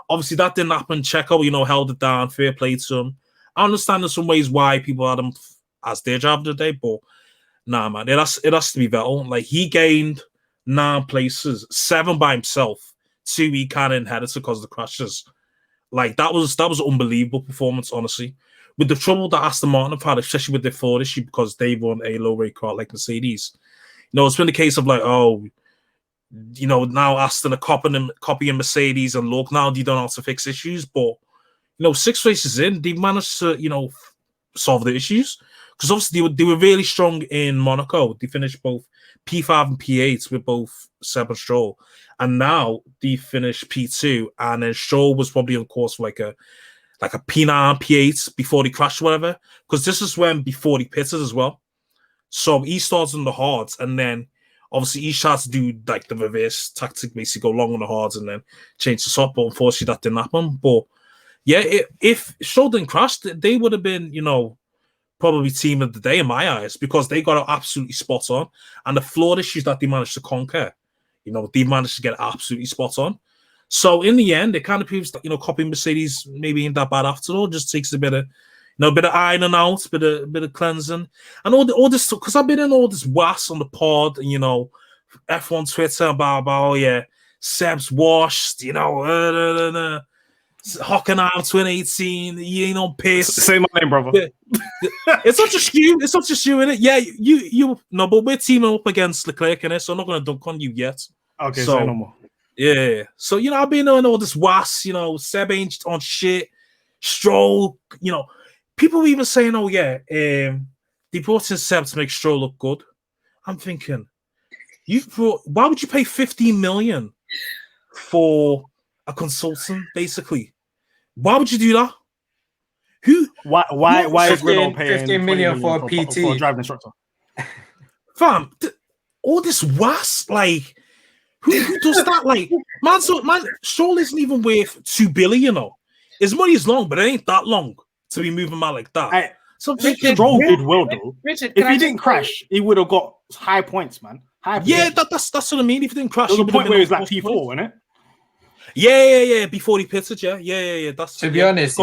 Speaker 2: Obviously, that didn't happen. Checo, you know, held it down. Fair play to him. I understand in some ways why people had him as their driver today, but nah, man, it has to be Vettel. Like, he gained 9 places, 7 by himself. 2 he kind of inherited because of the crashes. Like, that was an unbelievable performance, honestly. With the trouble that Aston Martin have had, especially with their Ford issue, because they run a low-rate car like Mercedes. You know, it's been the case of like, oh, you know, now Aston are copying Mercedes, and look, now they don't know how to fix issues. But, you know, 6 races in, they managed to, you know, solve the issues. Because obviously they were really strong in Monaco. They finished both P5 and P8 with both Seb and Stroll. And now they finished P2, and then Stroll was probably on course for like a P9, P8 before they crashed or whatever. Because this is when before he pitted as well. So he starts on the hards, and then obviously he tried to do like the reverse tactic, basically go long on the hards and then change the soft. But unfortunately that didn't happen. But yeah, if Stroll didn't crash, they would have been, you know, probably team of the day in my eyes, because they got it absolutely spot on. And the flawed issues that they managed to conquer, you know, they managed to get absolutely spot on. So in the end, it kind of proves that, you know, copying Mercedes maybe ain't that bad after all. Just takes a bit of, you know, a bit of ironing out, a bit of cleansing, and all this, because I've been in all this was on the pod, and, you know, F1 Twitter about oh yeah, Seb's washed, you know, Hockenheim 2018, you ain't on pace.
Speaker 1: Say my name, brother.
Speaker 2: It's not just you. It's not just you, innit? Yeah, you. No, but we're teaming up against Leclerc in it, so I'm not going to dunk on you yet.
Speaker 1: Okay,
Speaker 2: so
Speaker 1: say no more.
Speaker 2: Yeah. So, you know, I've been doing all this was, you know, Seb ain't on shit. Stroll, you know, people were even saying, oh yeah, they brought in Seb to make Stroll look good. I'm thinking, why would you pay 15 million for a consultant, basically? Why would you do that?
Speaker 1: Why is Renault paying
Speaker 3: 15 million for a PT?
Speaker 1: For a driving instructor?
Speaker 2: Fam, all this was like, who does that? Like, man, Stroll isn't even worth 2 billion, you know. His money is long, but it ain't that long to be moving man like that. So
Speaker 1: Stroll did well though.
Speaker 4: Richard,
Speaker 1: if he didn't crash, he would have got high points, man.
Speaker 2: Yeah, that's what I mean. If he didn't crash,
Speaker 1: there was a point where he was like P4, wasn't it?
Speaker 2: Yeah. Before he pitted, yeah. That's
Speaker 3: to be honest.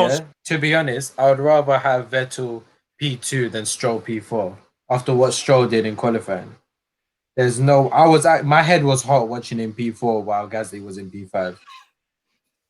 Speaker 3: To be honest, I would rather have Vettel P2 than Stroll P4 after what Stroll did in qualifying. There's no. My head was hot watching him P4 while Gasly was in P5.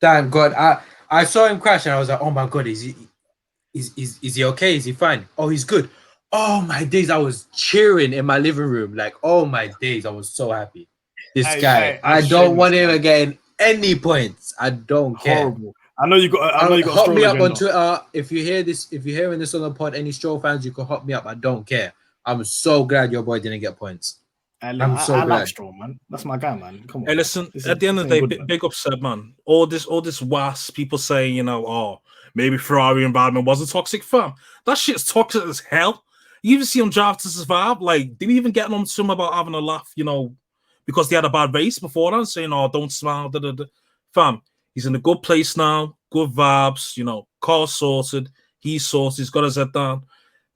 Speaker 3: Thank God. I saw him crash and I was like, oh my God, is he okay? Is he fine? Oh, he's good. Oh my days, I was cheering in my living room. Like, oh my days, I was so happy. This guy, I don't want him again any points. I don't care.
Speaker 1: Horrible. I know you got
Speaker 3: hot me up
Speaker 1: agenda.
Speaker 3: on Twitter. If you hear this, if you're hearing this on the pod, any Stroll fans, you can hot me up. I don't care. I'm so glad your boy didn't get points.
Speaker 1: I
Speaker 3: glad.
Speaker 1: like Stroll, man. That's my guy, man. Come on.
Speaker 2: Hey, listen. At the end of the day, big upset, man. All this wasp people saying, you know, oh, maybe Ferrari environment wasn't toxic, fam. That shit's toxic as hell. You even see him drive to survive. Like, did he even get on to him about having a laugh, you know, because they had a bad race beforehand, saying, oh, don't smile, Fam, he's in a good place now, good vibes, you know, car sorted, he's sorted, he's got his head down.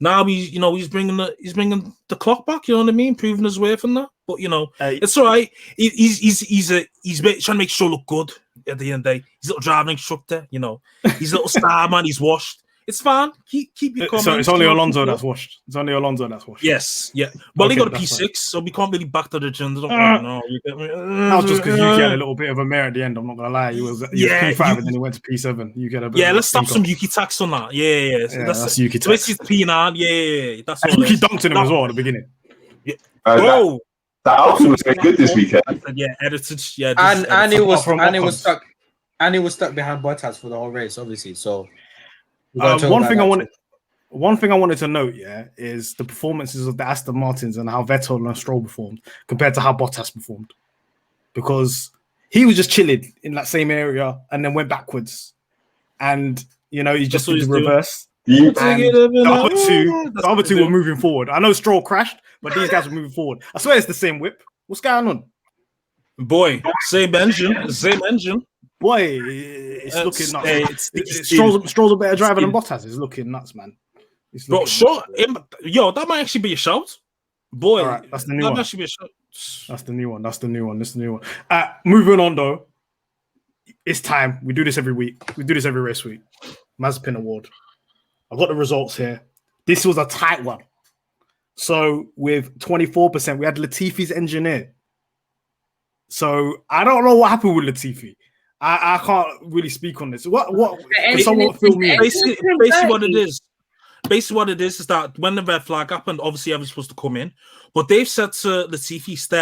Speaker 2: Now he's bringing the clock back, you know what I mean, proving his worth and that. But you know, it's all right. He's trying to make sure look good at the end of the day. He's a little driving instructor, you know. He's a little star man. He's washed. It's fine. Keep your comments.
Speaker 1: So it's only Alonso that's washed. It's only Alonso that's washed.
Speaker 2: Yes, yeah. Well, he got a P6, fine. So we can't really back to the agenda. No, you get me.
Speaker 1: That was just because Yuki had a little bit of a mare at the end. I'm not gonna lie. He was P5 and then he went to P7. You get a bit.
Speaker 2: Yeah, let's stop some Yuki tax on that. Yeah.
Speaker 1: That's Yuki tax.
Speaker 2: So it's P9. Yeah. That's all.
Speaker 1: Yuki dunked in him as well at the beginning.
Speaker 2: Yeah. Bro,
Speaker 5: that also was very good this weekend.
Speaker 2: Yeah, edited. Yeah,
Speaker 3: and he was stuck. And he was stuck behind Bottas for the whole race, obviously. So.
Speaker 1: One thing I wanted to note, is the performances of the Aston Martins and how Vettel and Stroll performed compared to how Bottas performed, because he was just chilling in that same area and then went backwards, and you know he just did the reverse. The other two were moving forward. I know Stroll crashed, but these guys were moving forward. I swear it's the same whip. What's going on?
Speaker 2: Boy, same engine.
Speaker 1: Boy, it's looking nuts. Stroll's a better driver than Bottas. It's looking nuts, man.
Speaker 2: That might actually be a shout. Boy,
Speaker 1: all right, that's the new one.
Speaker 2: That actually be a shout.
Speaker 1: That's the new one. Moving on, though. It's time. We do this every week. We do this every race week. Mazepin Award. I've got the results here. This was a tight one. So with 24%, we had Latifi's engineer. So I don't know what happened with Latifi. I can't really speak on this. What? Can someone fill me in?
Speaker 2: Basically, what it is that when the red flag happened, obviously everyone's supposed to come in, but they've said to Latifi, stay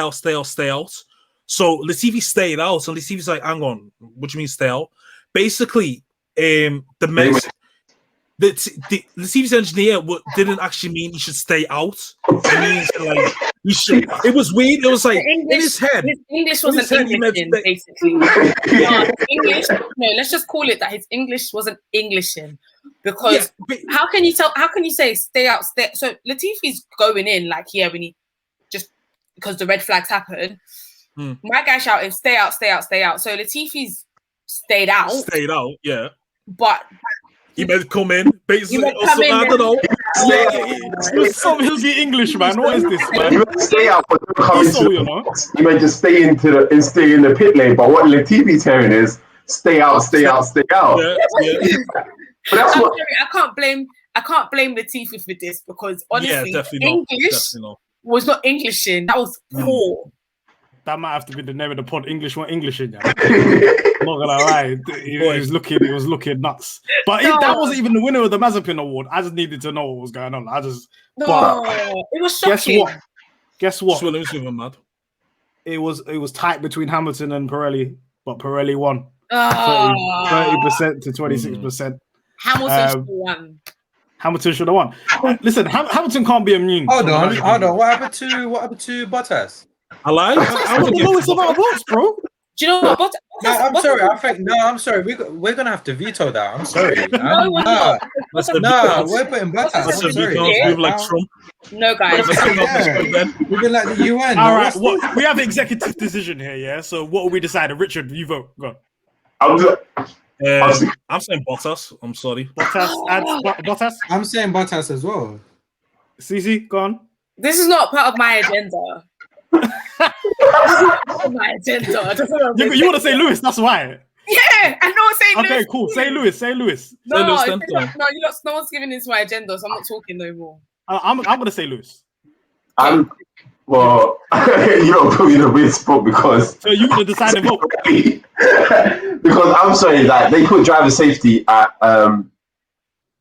Speaker 2: out. So Latifi stayed out, and Latifi's like, hang on, what do you mean stay out? Basically, Latifi's engineer didn't actually mean he should stay out. It means like he should. It was weird. It was like in his head.
Speaker 4: His English wasn't Englishing, basically. No, English. No, let's just call it that. His English wasn't Englishing, because how can you tell? How can you say stay out? So Latifi's going in like when he just because the red flags happened. My guy shouted stay out. So Latifi's stayed out.
Speaker 2: Yeah.
Speaker 4: But.
Speaker 2: He meant come in, basically. I don't know.
Speaker 1: Some hillsy English, man. What is this, man?
Speaker 5: You meant stay out, but don't come into you meant just stay in the pit lane. But what Latifi's hearing is stay out.
Speaker 2: Yeah.
Speaker 5: But that's what
Speaker 4: I can't blame Latifi for this, because honestly, English was not Englishing. That was poor.
Speaker 1: That might have to be the name of the pod. English weren't Englishing. Yeah. I'm not gonna lie, it was looking nuts. But that wasn't even the winner of the Mazepin Award. I just needed to know what was going on.
Speaker 4: It was shocking.
Speaker 1: Guess what?
Speaker 2: It
Speaker 1: was tight between Hamilton and Pirelli, but Pirelli won 30% to 26%.
Speaker 4: Hamilton should have won.
Speaker 1: Hamilton should have won. Listen, Hamilton can't be immune.
Speaker 3: Hold on. What happened to Bottas?
Speaker 2: I lied.
Speaker 1: I don't know it's about votes, bro.
Speaker 4: Do you know what?
Speaker 3: I'm sorry. I'm sorry. We're gonna have to veto that. I'm sorry. We're putting Bottas. I'm sorry.
Speaker 2: Like Trump.
Speaker 4: No, guys.
Speaker 3: We've been like the UN.
Speaker 1: All right. We have an executive decision here, yeah. So what will we decide? Richard, you vote. Go on.
Speaker 2: I'm saying Bottas. I'm sorry.
Speaker 1: Bottas.
Speaker 3: I'm saying Bottas as well.
Speaker 1: CC, go on.
Speaker 4: This is not part of my agenda. My agenda.
Speaker 1: You want to say Lewis? That's why.
Speaker 4: Yeah, I know. Say Lewis.
Speaker 1: Okay, cool. Say Lewis.
Speaker 4: No, no one's giving this my agenda, so I'm not talking no more.
Speaker 1: I'm gonna say Lewis.
Speaker 5: I'm Well, you don't put me in a weird spot because
Speaker 1: So you would have decided vote.
Speaker 5: Because I'm sorry, like they put driver safety at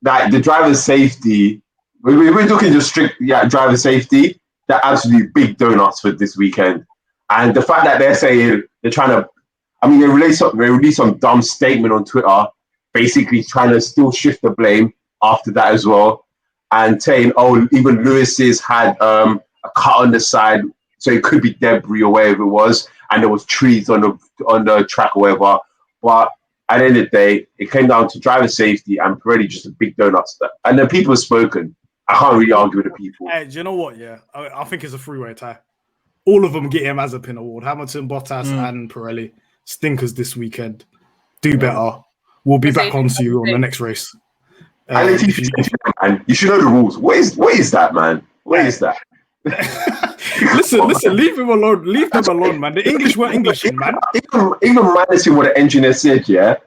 Speaker 5: like the driver safety. We're looking just strict driver safety. They're absolutely big donuts for this weekend, and the fact that they're saying they're trying to, I mean, they released some dumb statement on Twitter, basically trying to still shift the blame after that as well, and saying, oh, even Lewis's had a cut on the side, so it could be debris or whatever it was, and there was trees on the track or whatever. But at the end of the day, it came down to driver safety and Pirelli just a big donut stuff. And the people have spoken. I can't really argue with the people.
Speaker 1: Hey, do you know what? Yeah, I think it's a three-way tie. All of them get him Mazepin Award. Hamilton, Bottas, and Pirelli. Stinkers this weekend. Do better. We'll be back on to you on the next race.
Speaker 5: Man, you should know the rules. What is that, man? What is that?
Speaker 1: listen, leave him alone. Leave them alone, man. The English weren't Englishing, man.
Speaker 5: Even minusing what the engineer said, yeah?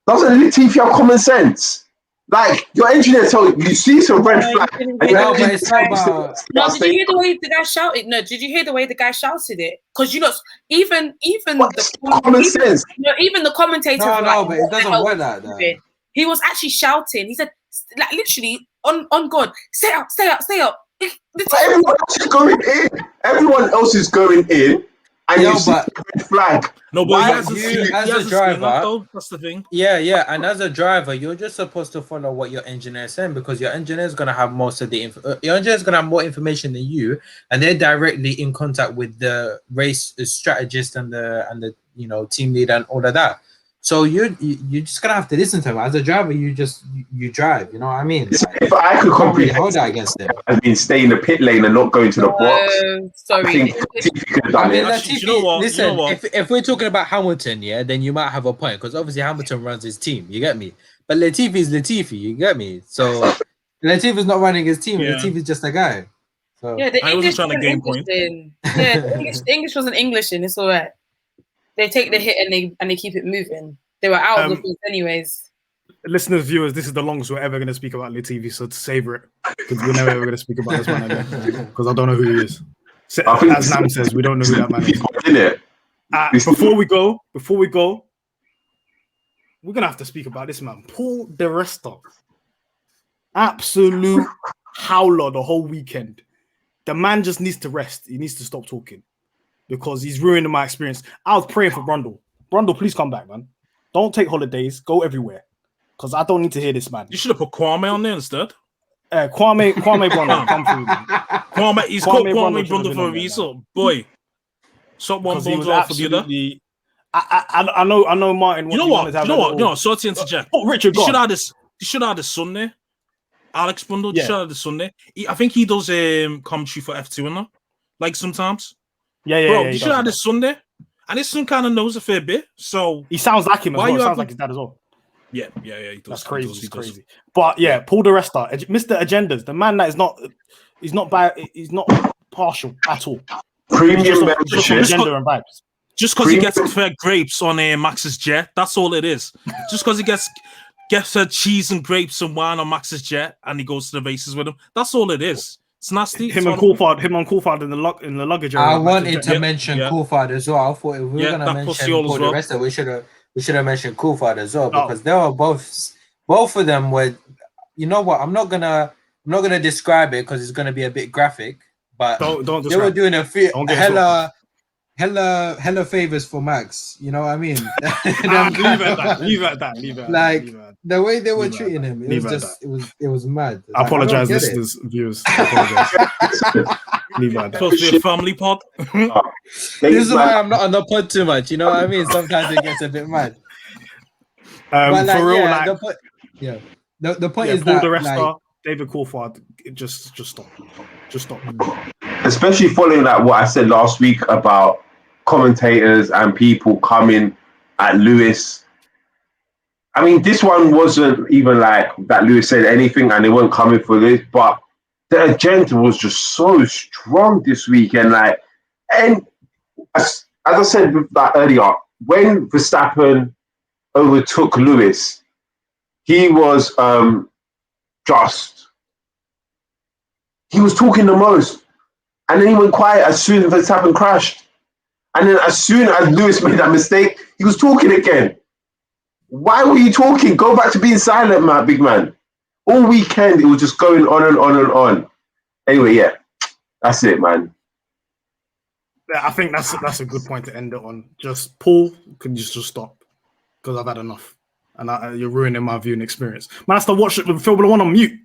Speaker 5: Doesn't Latifi have common sense? Like, your engineer told you see some red flag.
Speaker 3: No, but it's not about...
Speaker 4: No, did you hear the way the guy shouted? No, did you hear the way the guy shouted it? Because you know, even
Speaker 5: common sense.
Speaker 4: Even the commentators.
Speaker 3: No, but it doesn't work like that.
Speaker 4: He was actually shouting. He said, like, literally on God, stay up.
Speaker 5: Everyone else is going in. Everyone else is going in, and you see the red flag.
Speaker 2: No, but
Speaker 3: as a driver,
Speaker 2: that's the thing.
Speaker 3: Yeah, and as a driver, you're just supposed to follow what your engineer is saying because your engineer is gonna have most of the your engineer is gonna have more information than you, and they're directly in contact with the race strategist and the team leader and all of that. So you're just gonna have to listen to him. As a driver, you drive. You know what I mean?
Speaker 5: If I could
Speaker 3: completely hold that against them,
Speaker 5: I mean, stay in the pit lane and not go into the box.
Speaker 4: Sorry.
Speaker 5: I think Latifi could have done it.
Speaker 3: Listen, if we're talking about Hamilton, yeah, then you might have a point because obviously Hamilton runs his team. You get me? But Latifi is Latifi. You get me? So Latifi's not running his team. Yeah. Latifi's just a guy. So
Speaker 4: yeah,
Speaker 2: I wasn't trying to gain point.
Speaker 4: Yeah, the English wasn't English in. It's all right. They take the hit and they keep it moving. They were out of the booth anyways.
Speaker 1: Listeners, viewers, this is the longest we're ever going to speak about Latifi, so to savor it because we're never ever going to speak about this one again because I don't know who he is. As Nam says, we don't know who that man is. Before we go, we're going to have to speak about this man, Paul Di Resta. Absolute howler the whole weekend. The man just needs to rest. He needs to stop talking. Because he's ruining my experience. I was praying for Brundle. Brundle, please come back, man. Don't take holidays. Go everywhere. Because I don't need to hear this, man.
Speaker 2: You should have put Kwame on there instead.
Speaker 1: Kwame Brundle, come through, man.
Speaker 2: He's called Kwame Brundle for a reason. Boy. Stop one bones off for the other.
Speaker 1: I know Martin.
Speaker 2: You know what? Sorry to interject.
Speaker 1: Richard,
Speaker 2: you should have this Sunday. Alex Brundle, you should have this Sunday. I think he does commentary for F2 and that. Like sometimes.
Speaker 1: Yeah.
Speaker 2: Bro, you should have this Sunday. And this son kind of knows a fair bit. So
Speaker 1: he sounds like him as well. He sounds like his dad as well.
Speaker 2: Yeah, he does.
Speaker 1: That's crazy. He's crazy. But yeah, Paul Di Resta, Mr. Agendas, the man that is not partial at all.
Speaker 5: Premium membership.
Speaker 1: Agenda and vibes.
Speaker 2: Just because he gets fair grapes on Max's jet, that's all it is. Just because he gets cheese and grapes and wine on Max's jet and he goes to the races with him, that's all it is. It's nasty.
Speaker 1: Him on Coulthard in the luggage area.
Speaker 3: I wanted to mention Coulthard as well. I thought if we were going to mention Paul Di Resta, we should have mentioned Coulthard as well because they were both of them were. You know what? I'm not gonna describe it because it's gonna be a bit graphic. But
Speaker 1: don't
Speaker 3: they were doing hella favors for Max. You know what I mean?
Speaker 1: Leave it at that.
Speaker 3: Like the way they were treating him, it was mad.
Speaker 1: I apologize, listeners, viewers. I apologize. Leave it at that.
Speaker 2: Supposed to be a family pod.
Speaker 3: This is why I'm not on the pod too much. You know what I mean? Sometimes it gets a bit mad. But
Speaker 1: for real,
Speaker 3: the point is
Speaker 1: Paul
Speaker 3: that
Speaker 1: Di Resta, David Coulthard, just stop.
Speaker 5: Especially following that what I said last week about commentators and people coming at Lewis. I mean, this one wasn't even like that Lewis said anything and they weren't coming for this, but the agenda was just so strong this weekend. And as I said earlier, when Verstappen overtook Lewis, he was he was talking the most. And then he went quiet as soon as Verstappen crashed. And then as soon as Lewis made that mistake, he was talking again. Why were you talking? Go back to being silent, man, big man. All weekend, it was just going on and on and on. Anyway, yeah, that's it, man.
Speaker 1: Yeah, I think that's a good point to end it on. Just Paul, can you just stop? Because I've had enough. And you're ruining my viewing experience. Man, I have to watch Formula 1 on mute.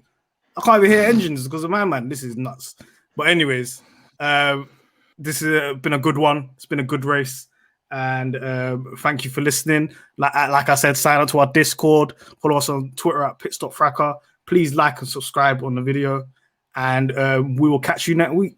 Speaker 1: I can't even hear engines because of man. This is nuts. But anyways, this has been a good one. It's been a good race. And thank you for listening. Like I said, sign up to our Discord. Follow us on Twitter at Pitstop Fracas. Please like and subscribe on the video. And we will catch you next week.